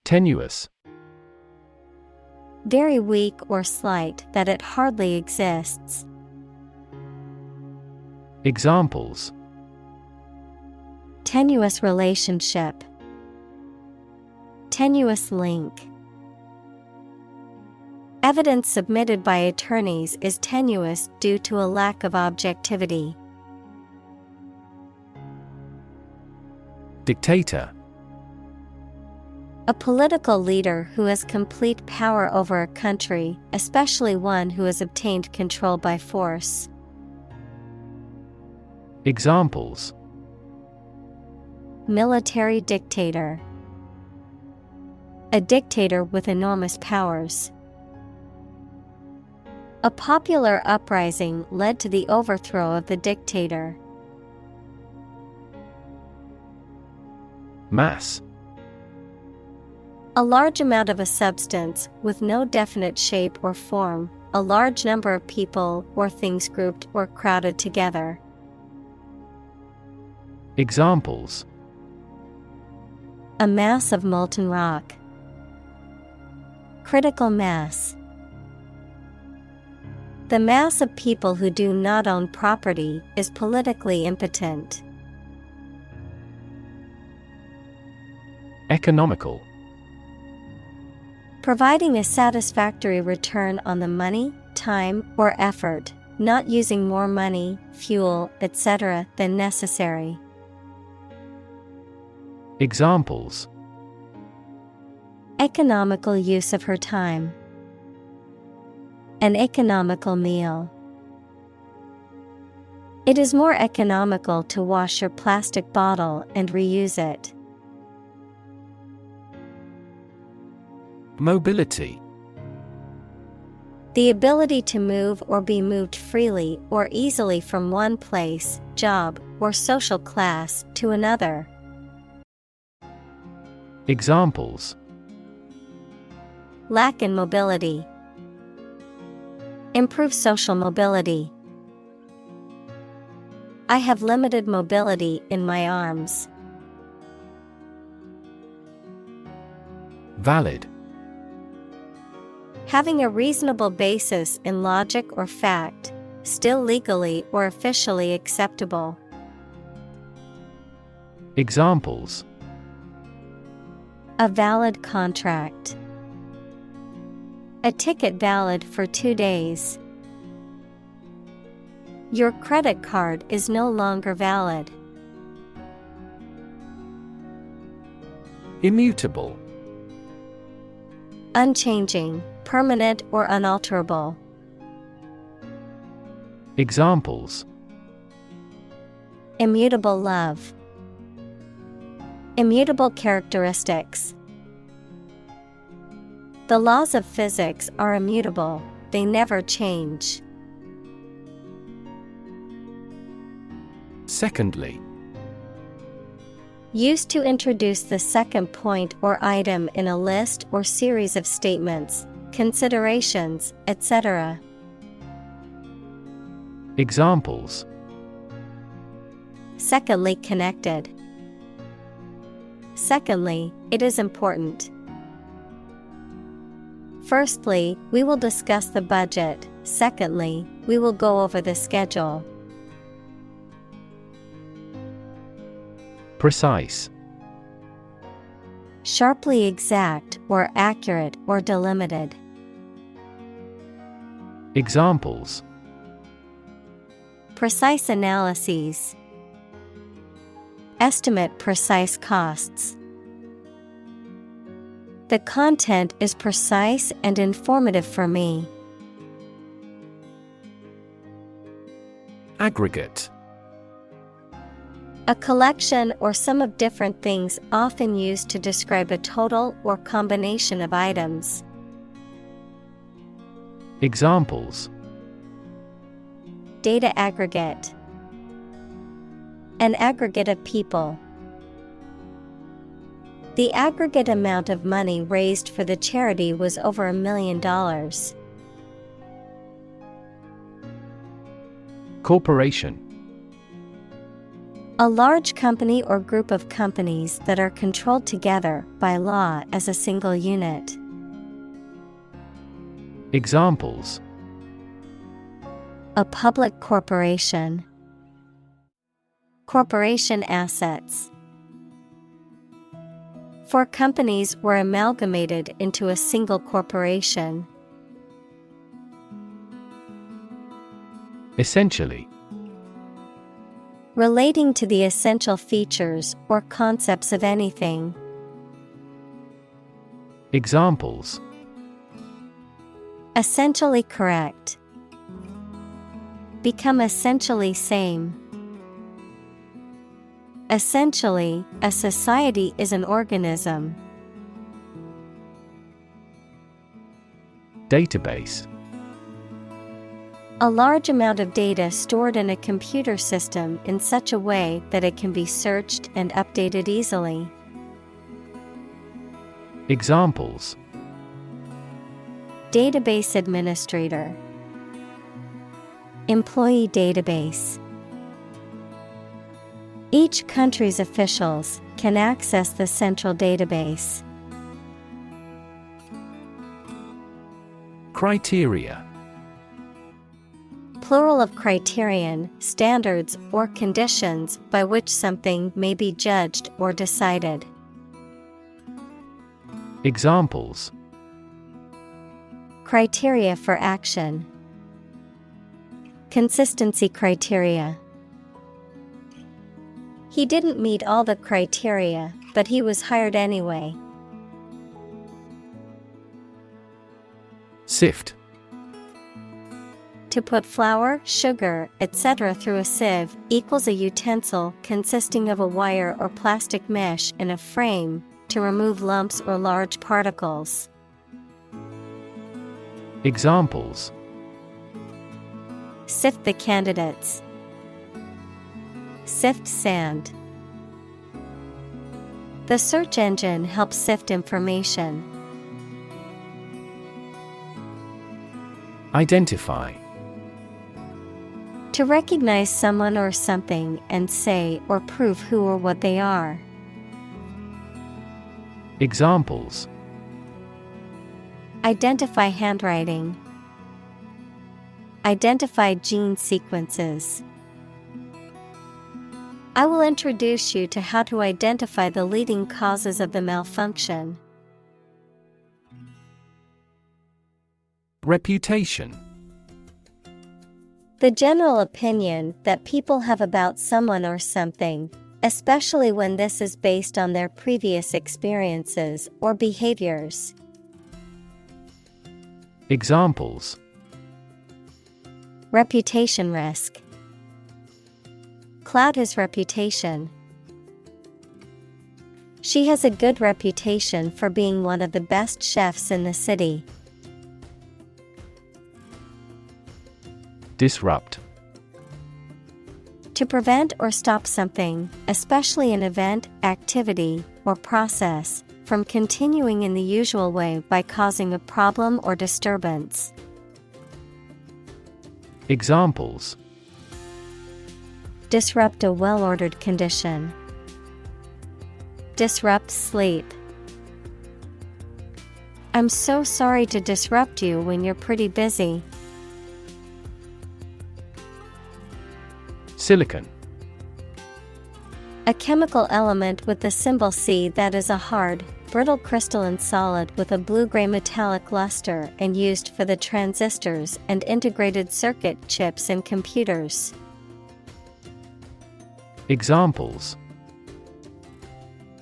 B: Tenuous.
A: Very weak or slight that it hardly exists.
B: Examples:
A: tenuous relationship, tenuous link. Evidence submitted by attorneys is tenuous due to a lack of objectivity.
B: Dictator.
A: A political leader who has complete power over a country, especially one who has obtained control by force.
B: Examples:
A: military dictator, a dictator with enormous powers. A popular uprising led to the overthrow of the dictator.
B: Mass.
A: A large amount of a substance with no definite shape or form, a large number of people or things grouped or crowded together.
B: Examples:
A: a mass of molten rock, critical mass. The mass of people who do not own property is politically impotent.
B: Economical.
A: Providing a satisfactory return on the money, time, or effort, not using more money, fuel, etc. than necessary.
B: Examples:
A: economical use of her time, an economical meal. It is more economical to wash your plastic bottle and reuse it.
B: Mobility.
A: The ability to move or be moved freely or easily from one place, job, or social class to another.
B: Examples:
A: lack in mobility, improve social mobility. I have limited mobility in my arms.
B: Valid.
A: Having a reasonable basis in logic or fact, still legally or officially acceptable.
B: Examples:
A: a valid contract, a ticket valid for 2 days. Your credit card is no longer valid.
B: Immutable.
A: Unchanging, permanent or unalterable.
B: Examples:
A: immutable love, immutable characteristics. The laws of physics are immutable, they never change.
B: Secondly.
A: Used to introduce the second point or item in a list or series of statements, considerations, etc.
B: Examples:
A: secondly connected. Secondly, it is important. Firstly, we will discuss the budget. Secondly, we will go over the schedule.
B: Precise.
A: Sharply exact or accurate or delimited.
B: Examples:
A: Precise analyses. Estimate precise costs. The content is precise and informative for me.
B: Aggregate.
A: A collection or sum of different things often used to describe a total or combination of items.
B: Examples:
A: Data aggregate. An aggregate of people. The aggregate amount of money raised for the charity was over $1 million.
B: Corporation.
A: A large company or group of companies that are controlled together by law as a single unit.
B: Examples:
A: A public corporation. Corporation assets. 4 companies were amalgamated into a single corporation.
B: Essentially.
A: Relating to the essential features or concepts of anything.
B: Examples:
A: Essentially correct. Become essentially same. Essentially, a society is an organism.
B: Database.
A: A large amount of data stored in a computer system in such a way that it can be searched and updated easily.
B: Examples:
A: Database administrator. Employee database. Each country's officials can access the central database.
B: Criteria.
A: Plural of criterion, standards or conditions by which something may be judged or decided.
B: Examples:
A: Criteria for action. Consistency criteria. He didn't meet all the criteria, but he was hired anyway.
B: Sift.
A: To put flour, sugar, etc. through a sieve equals a utensil consisting of a wire or plastic mesh in a frame to remove lumps or large particles.
B: Examples:
A: Sift the candidates. Sift sand. The search engine helps sift information.
B: Identify.
A: To recognize someone or something and say or prove who or what they are.
B: Examples:
A: Identify handwriting. Identify gene sequences. I will introduce you to how to identify the leading causes of the malfunction.
B: Reputation.
A: The general opinion that people have about someone or something, especially when this is based on their previous experiences or behaviors.
B: Examples:
A: Reputation risk. Cloud his reputation. She has a good reputation for being one of the best chefs in the city.
B: Disrupt.
A: To prevent or stop something, especially an event, activity, or process, from continuing in the usual way by causing a problem or disturbance.
B: Examples:
A: Disrupt a well-ordered condition. Disrupt sleep. I'm so sorry to disrupt you when you're pretty busy.
B: Silicon.
A: A chemical element with the symbol C that is a hard, brittle crystalline solid with a blue-gray metallic luster and used for the transistors and integrated circuit chips in computers.
B: Examples: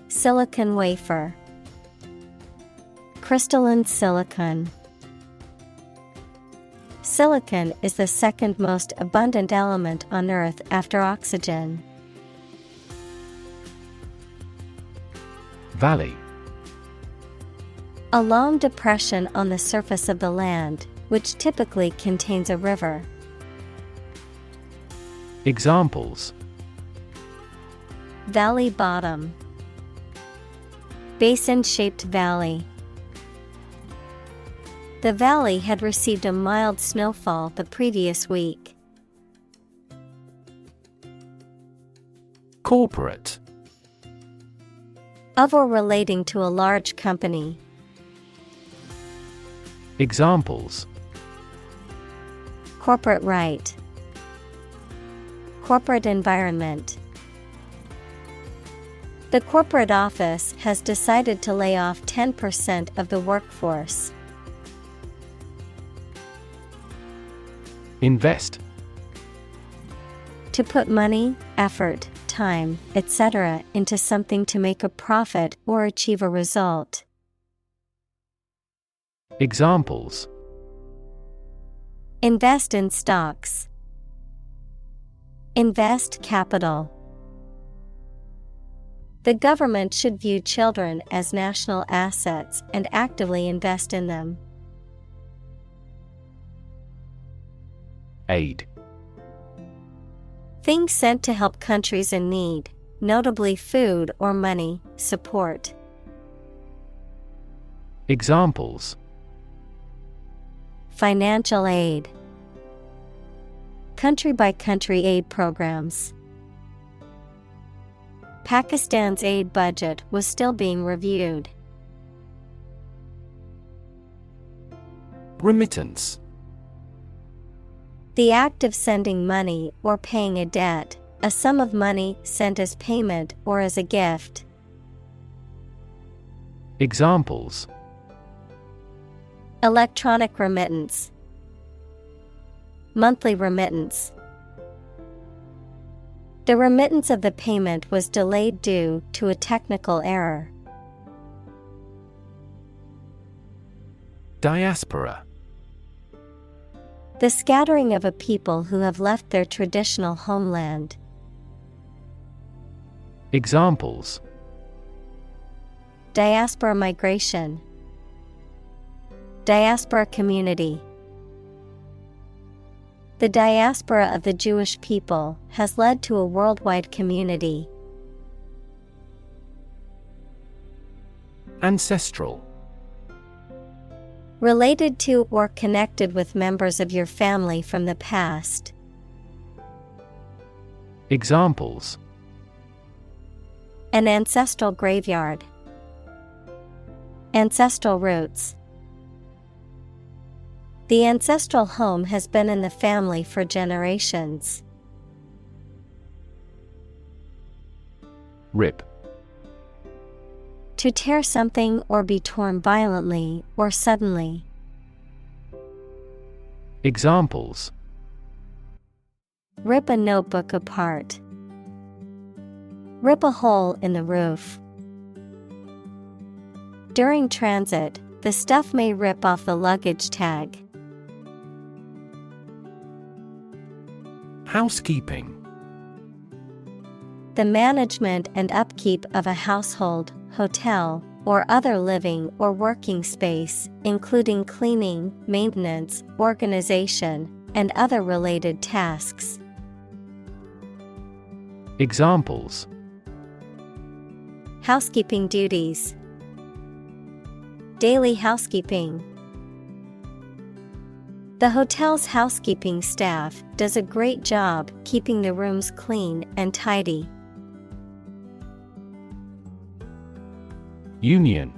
A: Silicon wafer, crystalline silicon. Silicon is the second most abundant element on Earth after oxygen.
B: Valley.
A: A long depression on the surface of the land, which typically contains a river.
B: Examples:
A: Valley bottom, basin-shaped valley. The valley had received a mild snowfall the previous week.
B: Corporate.
A: Of or relating to a large company.
B: Examples:
A: Corporate right, corporate environment. The corporate office has decided to lay off 10% of the workforce.
B: Invest.
A: To put money, effort, time, etc. into something to make a profit or achieve a result.
B: Examples:
A: Invest in stocks. Invest capital. The government should view children as national assets and actively invest in them.
B: Aid.
A: Things sent to help countries in need, notably food or money, support.
B: Examples:
A: Financial aid. Country-by-country aid programs. Pakistan's aid budget was still being reviewed.
B: Remittance.
A: The act of sending money or paying a debt, a sum of money sent as payment or as a gift.
B: Examples:
A: Electronic remittance. Monthly remittance. The remittance of the payment was delayed due to a technical error.
B: Diaspora.
A: The scattering of a people who have left their traditional homeland.
B: Examples:
A: Diaspora migration. Diaspora community. The diaspora of the Jewish people has led to a worldwide community.
B: Ancestral.
A: Related to or connected with members of your family from the past.
B: Examples:
A: An ancestral graveyard. Ancestral roots. The ancestral home has been in the family for generations.
B: Rip.
A: To tear something or be torn violently or suddenly.
B: Examples:
A: Rip a notebook apart. Rip a hole in the roof. During transit, the stuff may rip off the luggage tag.
B: Housekeeping.
A: The management and upkeep of a household, hotel, or other living or working space, including cleaning, maintenance, organization, and other related tasks.
B: Examples:
A: Housekeeping duties. Daily housekeeping. The hotel's housekeeping staff does a great job keeping the rooms clean and tidy.
B: Union.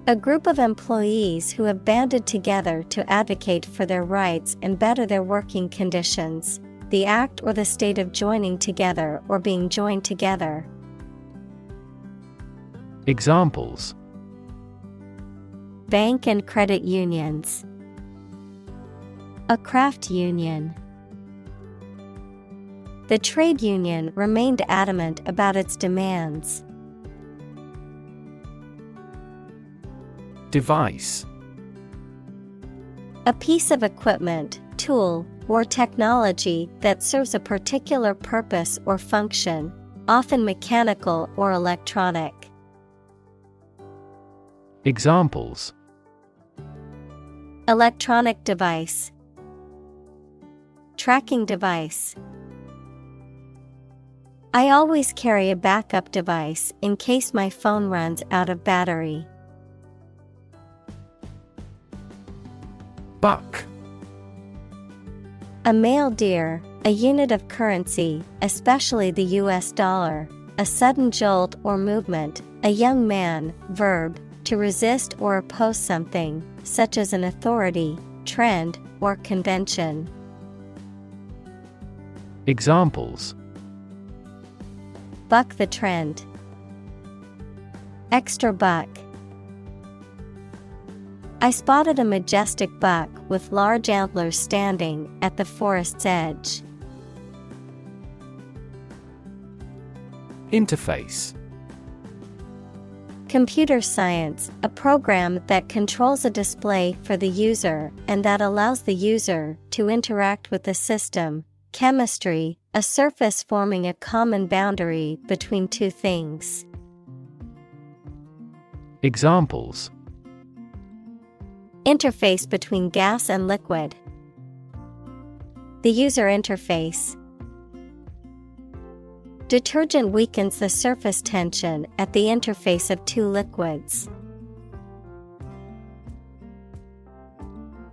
A: A group of employees who have banded together to advocate for their rights and better their working conditions. The act or the state of joining together or being joined together.
B: Examples:
A: Bank and credit unions. A craft union. The trade union remained adamant about its demands.
B: Device:
A: A piece of equipment, tool, or technology that serves a particular purpose or function, often mechanical or electronic.
B: Examples:
A: Electronic device. Tracking device. I always carry a backup device in case my phone runs out of battery.
B: Buck:
A: A male deer, a unit of currency, especially the US dollar, a sudden jolt or movement, a young man, verb, to resist or oppose something, such as an authority, trend, or convention.
B: Examples:
A: Buck the trend. Extra buck. I spotted a majestic buck with large antlers standing at the forest's edge.
B: Interface:
A: Computer science, a program that controls a display for the user and that allows the user to interact with the system. Chemistry, a surface forming a common boundary between two things.
B: Examples:
A: Interface between gas and liquid. The user interface. Detergent weakens the surface tension at the interface of two liquids.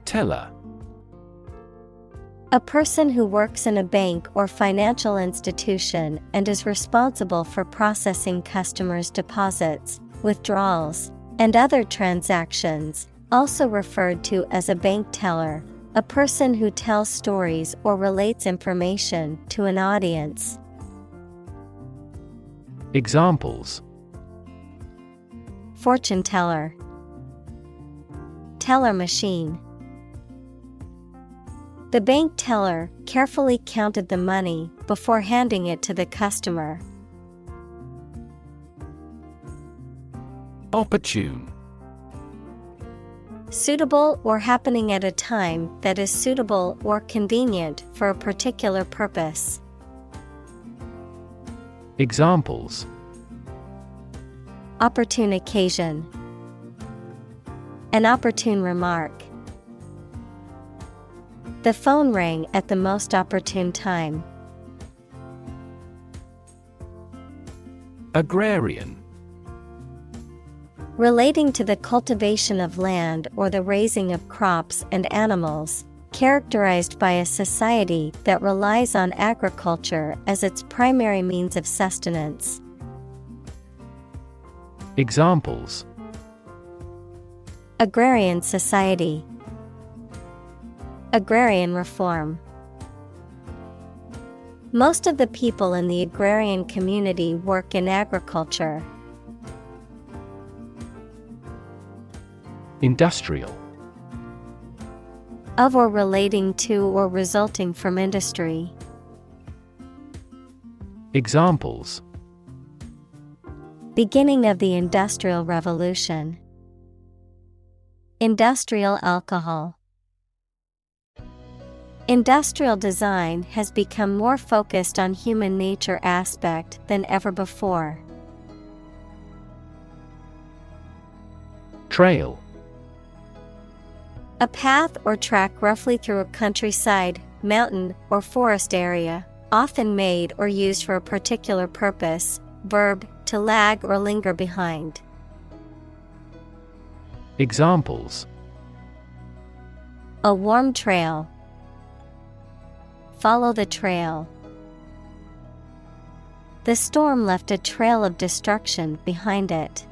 B: Teller:
A: A person who works in a bank or financial institution and is responsible for processing customers' deposits, withdrawals, and other transactions, also referred to as a bank teller, a person who tells stories or relates information to an audience.
B: Examples:
A: Fortune teller. Teller machine. The bank teller carefully counted the money before handing it to the customer.
B: Opportune:
A: Suitable or happening at a time that is suitable or convenient for a particular purpose.
B: Examples:
A: Opportune occasion. An opportune remark. The phone rang at the most opportune time.
B: Agrarian:
A: Relating to the cultivation of land or the raising of crops and animals, characterized by a society that relies on agriculture as its primary means of sustenance.
B: Examples:
A: Agrarian society. Agrarian reform. Most of the people in the agrarian community work in agriculture.
B: Industrial:
A: Of or relating to or resulting from industry.
B: Examples:
A: Beginning of the Industrial Revolution. Industrial alcohol. Industrial design has become more focused on human nature aspect than ever before.
B: Trail:
A: A path or track roughly through a countryside, mountain, or forest area, often made or used for a particular purpose. Verb, to lag or linger behind.
B: Examples:
A: A warm trail. Follow the trail. The storm left a trail of destruction behind it.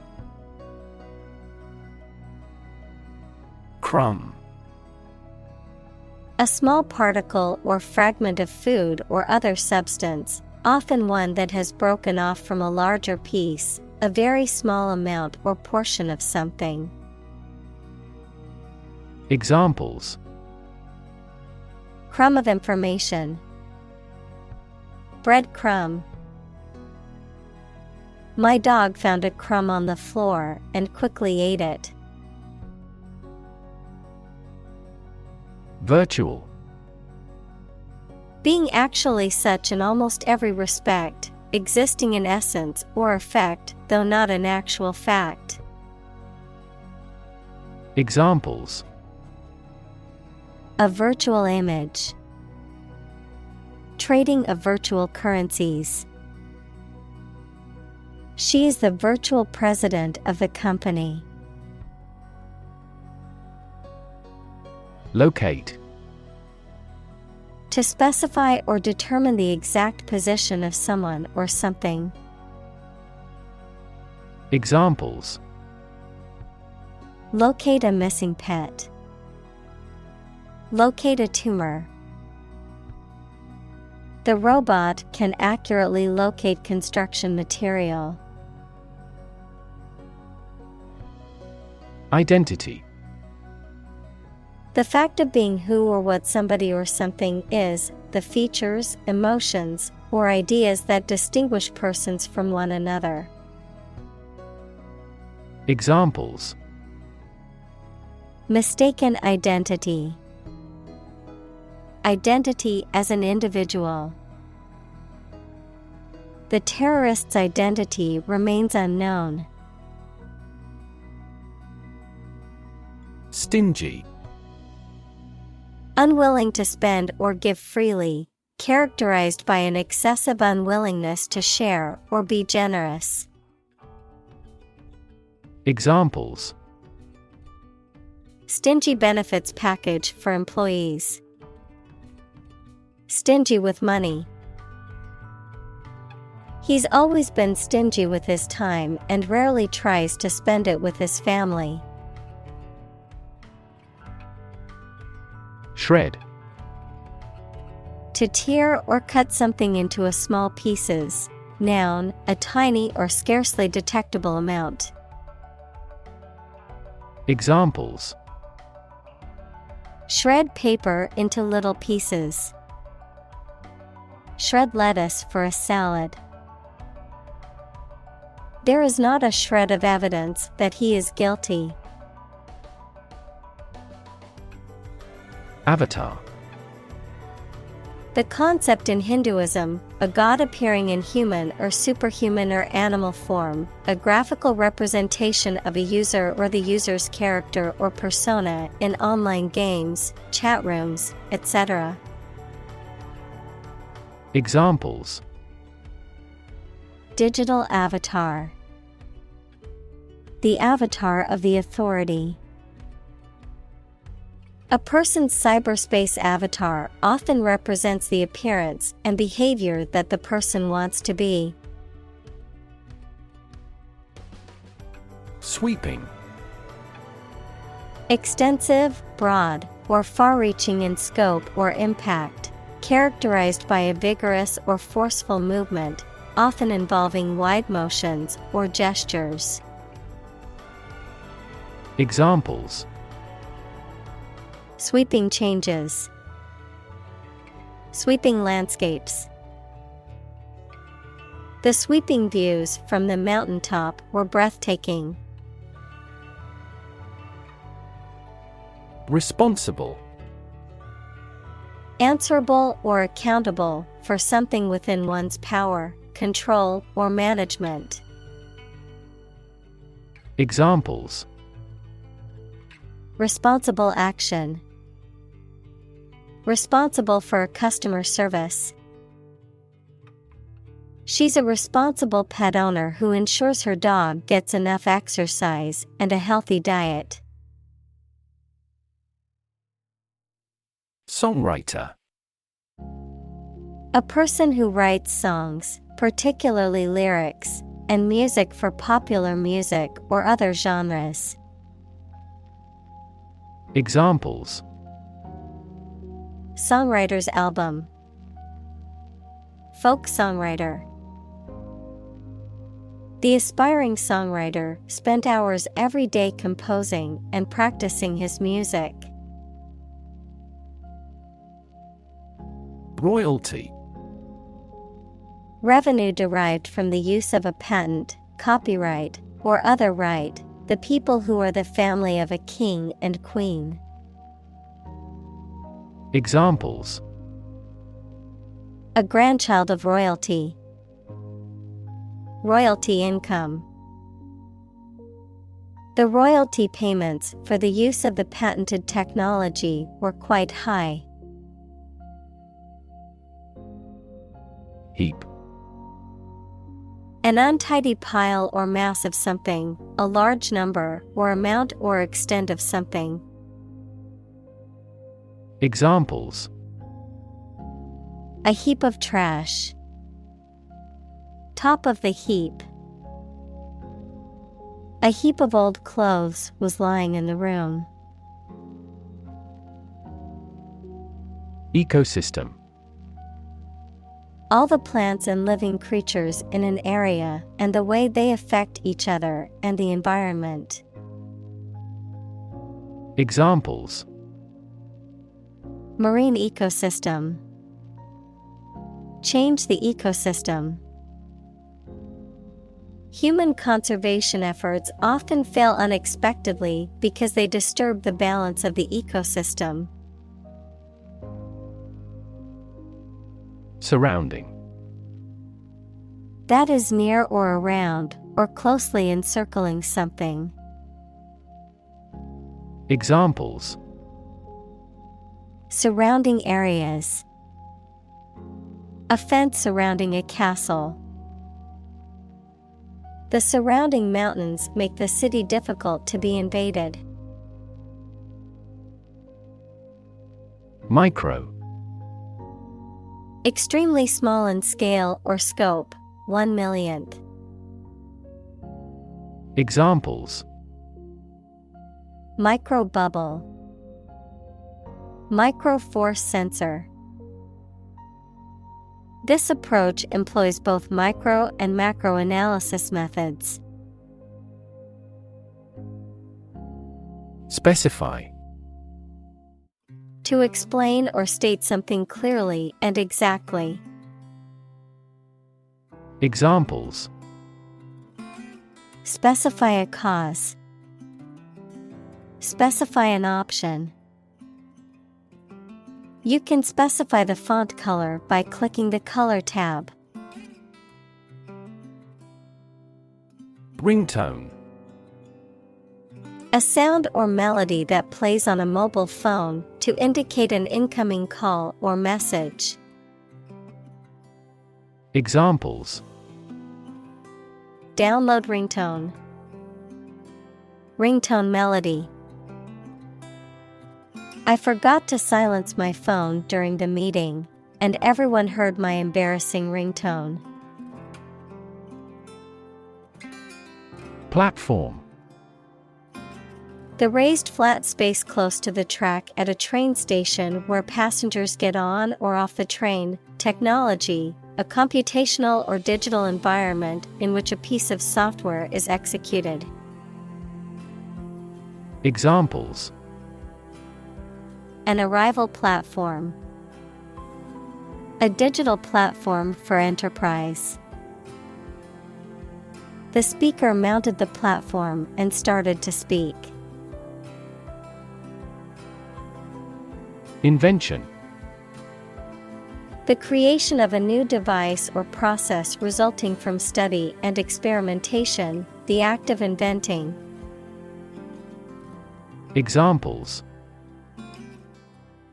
B: Crumb.
A: A small particle or fragment of food or other substance, often one that has broken off from a larger piece, a very small amount or portion of something.
B: Examples:
A: Crumb of information. Breadcrumb. My dog found a crumb on the floor and quickly ate it.
B: Virtual.
A: Being actually such in almost every respect, existing in essence or effect, though not an actual fact.
B: Examples:
A: A virtual image. Trading of virtual currencies. She is the virtual president of the company.
B: Locate.
A: To specify or determine the exact position of someone or something.
B: Examples:
A: Locate a missing pet. Locate a tumor. The robot can accurately locate construction material.
B: Identity.
A: The fact of being who or what somebody or something is, the features, emotions, or ideas that distinguish persons from one another.
B: Examples:
A: Mistaken identity. Identity as an individual. The terrorist's identity remains unknown.
B: Stingy.
A: Unwilling to spend or give freely, characterized by an excessive unwillingness to share or be generous.
B: Examples:
A: Stingy benefits package for employees. Stingy with money. He's always been stingy with his time and rarely tries to spend it with his family.
B: Shred.
A: To tear or cut something into a small pieces. Noun, a tiny or scarcely detectable amount.
B: Examples:
A: Shred paper into little pieces. Shred lettuce for a salad. There is not a shred of evidence that he is guilty.
B: Avatar.
A: The concept in Hinduism, a god appearing in human or superhuman or animal form, a graphical representation of a user or the user's character or persona in online games, chat rooms, etc.
B: Examples:
A: Digital avatar. The avatar of the authority. A person's cyberspace avatar often represents the appearance and behavior that the person wants to be.
B: Sweeping.
A: Extensive, broad, or far-reaching in scope or impact, characterized by a vigorous or forceful movement, often involving wide motions or gestures.
B: Examples:
A: Sweeping changes. Sweeping landscapes. The sweeping views from the mountaintop were breathtaking.
B: Responsible.
A: Answerable or accountable for something within one's power, control, or management.
B: Examples:
A: Responsible action. Responsible for customer service. She's a responsible pet owner who ensures her dog gets enough exercise and a healthy diet.
B: Songwriter.
A: A person who writes songs, particularly lyrics, and music for popular music or other genres.
B: Examples:
A: Songwriter's album. Folk songwriter. The aspiring songwriter spent hours every day composing and practicing his music.
B: Royalty.
A: Revenue derived from the use of a patent, copyright, or other right, the people who are the family of a king and queen.
B: Examples:
A: A grandchild of royalty. Royalty income. The royalty payments for the use of the patented technology were quite high.
B: Heap.
A: An untidy pile or mass of something, a large number or amount or extent of something.
B: Examples:
A: A heap of trash. Top of the heap. A heap of old clothes was lying in the room.
B: Ecosystem.
A: All the plants and living creatures in an area and the way they affect each other and the environment.
B: Examples:
A: Marine ecosystem. Change the ecosystem. Human conservation efforts often fail unexpectedly because they disturb the balance of the ecosystem.
B: Surrounding.
A: That is near or around, or closely encircling something.
B: Examples:
A: Surrounding areas. A fence surrounding a castle. The surrounding mountains make the city difficult to be invaded.
B: Micro.
A: Extremely small in scale or scope, 1/1,000,000th.
B: Examples:
A: Microbubble. Microforce sensor. This approach employs both micro and macro analysis methods.
B: Specify.
A: To explain or state something clearly and exactly.
B: Examples:
A: Specify a cause. Specify an option. You can specify the font color by clicking the Color tab.
B: Ringtone.
A: A sound or melody that plays on a mobile phone to indicate an incoming call or message.
B: Examples:
A: Download ringtone. Ringtone melody. I forgot to silence my phone during the meeting, and everyone heard my embarrassing ringtone.
B: Platform.
A: The raised flat space close to the track at a train station where passengers get on or off the train. Technology, a computational or digital environment in which a piece of software is executed.
B: Examples:
A: An arrival platform. A digital platform for enterprise. The speaker mounted the platform and started to speak.
B: Invention.
A: The creation of a new device or process resulting from study and experimentation, the act of inventing.
B: Examples: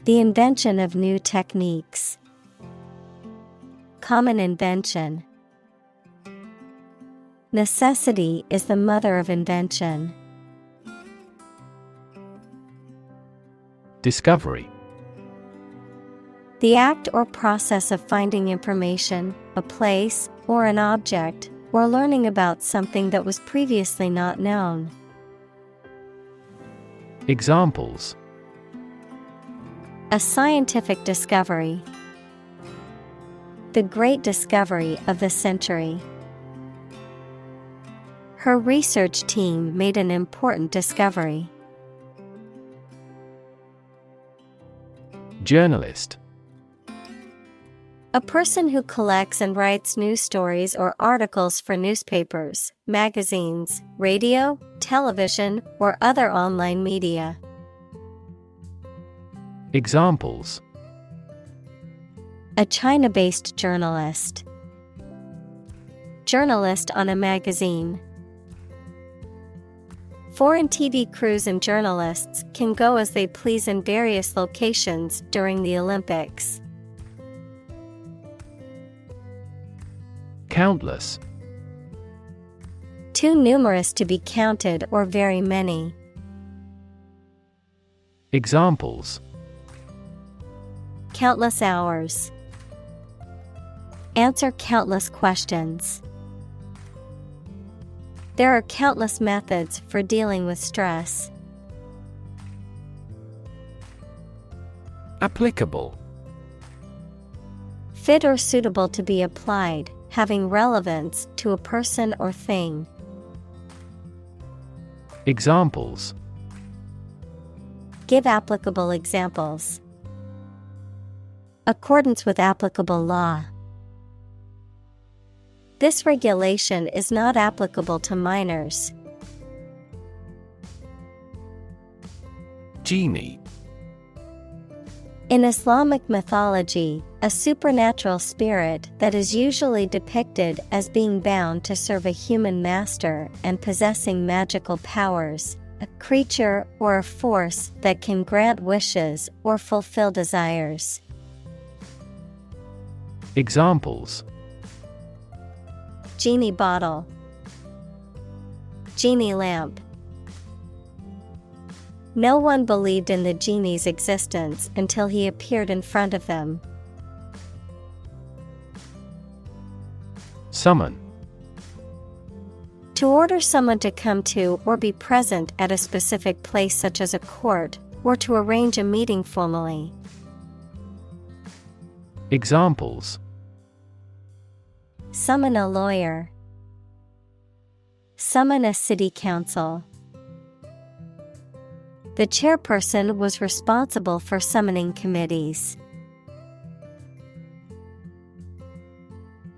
A: The invention of new techniques. Common invention. Necessity is the mother of invention.
B: Discovery.
A: The act or process of finding information, a place, or an object, or learning about something that was previously not known.
B: Examples:
A: A scientific discovery. The great discovery of the century. Her research team made an important discovery.
B: Journalist.
A: A person who collects and writes news stories or articles for newspapers, magazines, radio, television, or other online media.
B: Examples:
A: A China-based journalist. Journalist on a magazine. Foreign TV crews and journalists can go as they please in various locations during the Olympics.
B: Countless.
A: Too numerous to be counted or very many.
B: Examples:
A: Countless hours. Answer countless questions. There are countless methods for dealing with stress.
B: Applicable.
A: Fit or suitable to be applied, having relevance to a person or thing.
B: Examples:
A: Give applicable examples. Accordance with applicable law. This regulation is not applicable to minors.
B: Genie.
A: In Islamic mythology, a supernatural spirit that is usually depicted as being bound to serve a human master and possessing magical powers, a creature or a force that can grant wishes or fulfill desires.
B: Examples:
A: Genie bottle. Genie lamp. No one believed in the genie's existence until he appeared in front of them.
B: Summon.
A: To order someone to come to or be present at a specific place such as a court, or to arrange a meeting formally.
B: Examples:
A: Summon a lawyer. Summon a city council. The chairperson was responsible for summoning committees.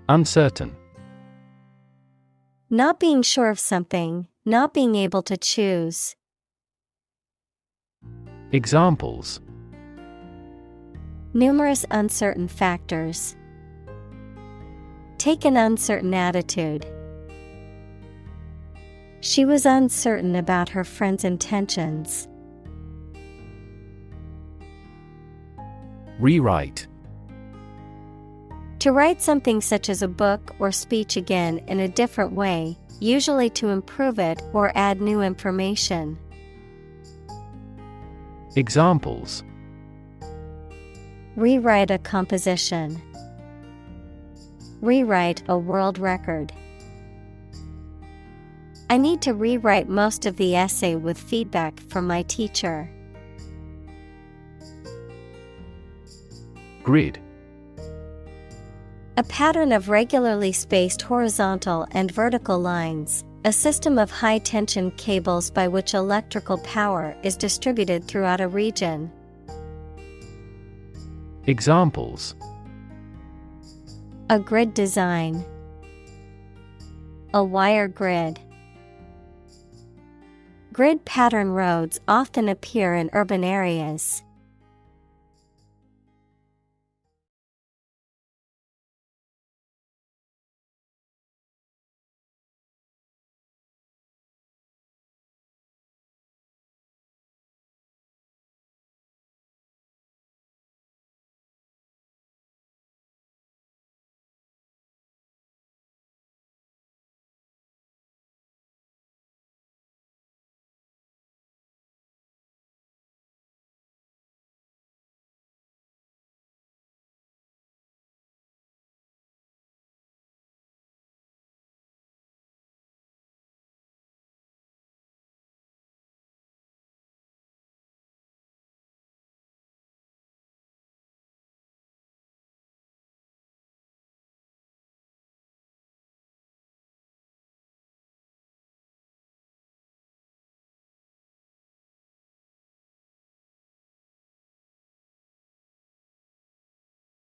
B: Uncertain.
A: Not being sure of something, not being able to choose.
B: Examples:
A: Numerous uncertain factors. Take an uncertain attitude. She was uncertain about her friend's intentions.
B: Rewrite.
A: To write something such as a book or speech again in a different way, usually to improve it or add new information.
B: Examples:
A: Rewrite a composition. Rewrite a world record. I need to rewrite most of the essay with feedback from my teacher.
B: Grid.
A: A pattern of regularly spaced horizontal and vertical lines, a system of high-tension cables by which electrical power is distributed throughout a region.
B: Examples:
A: A grid design. A wire grid. Grid pattern roads often appear in urban areas.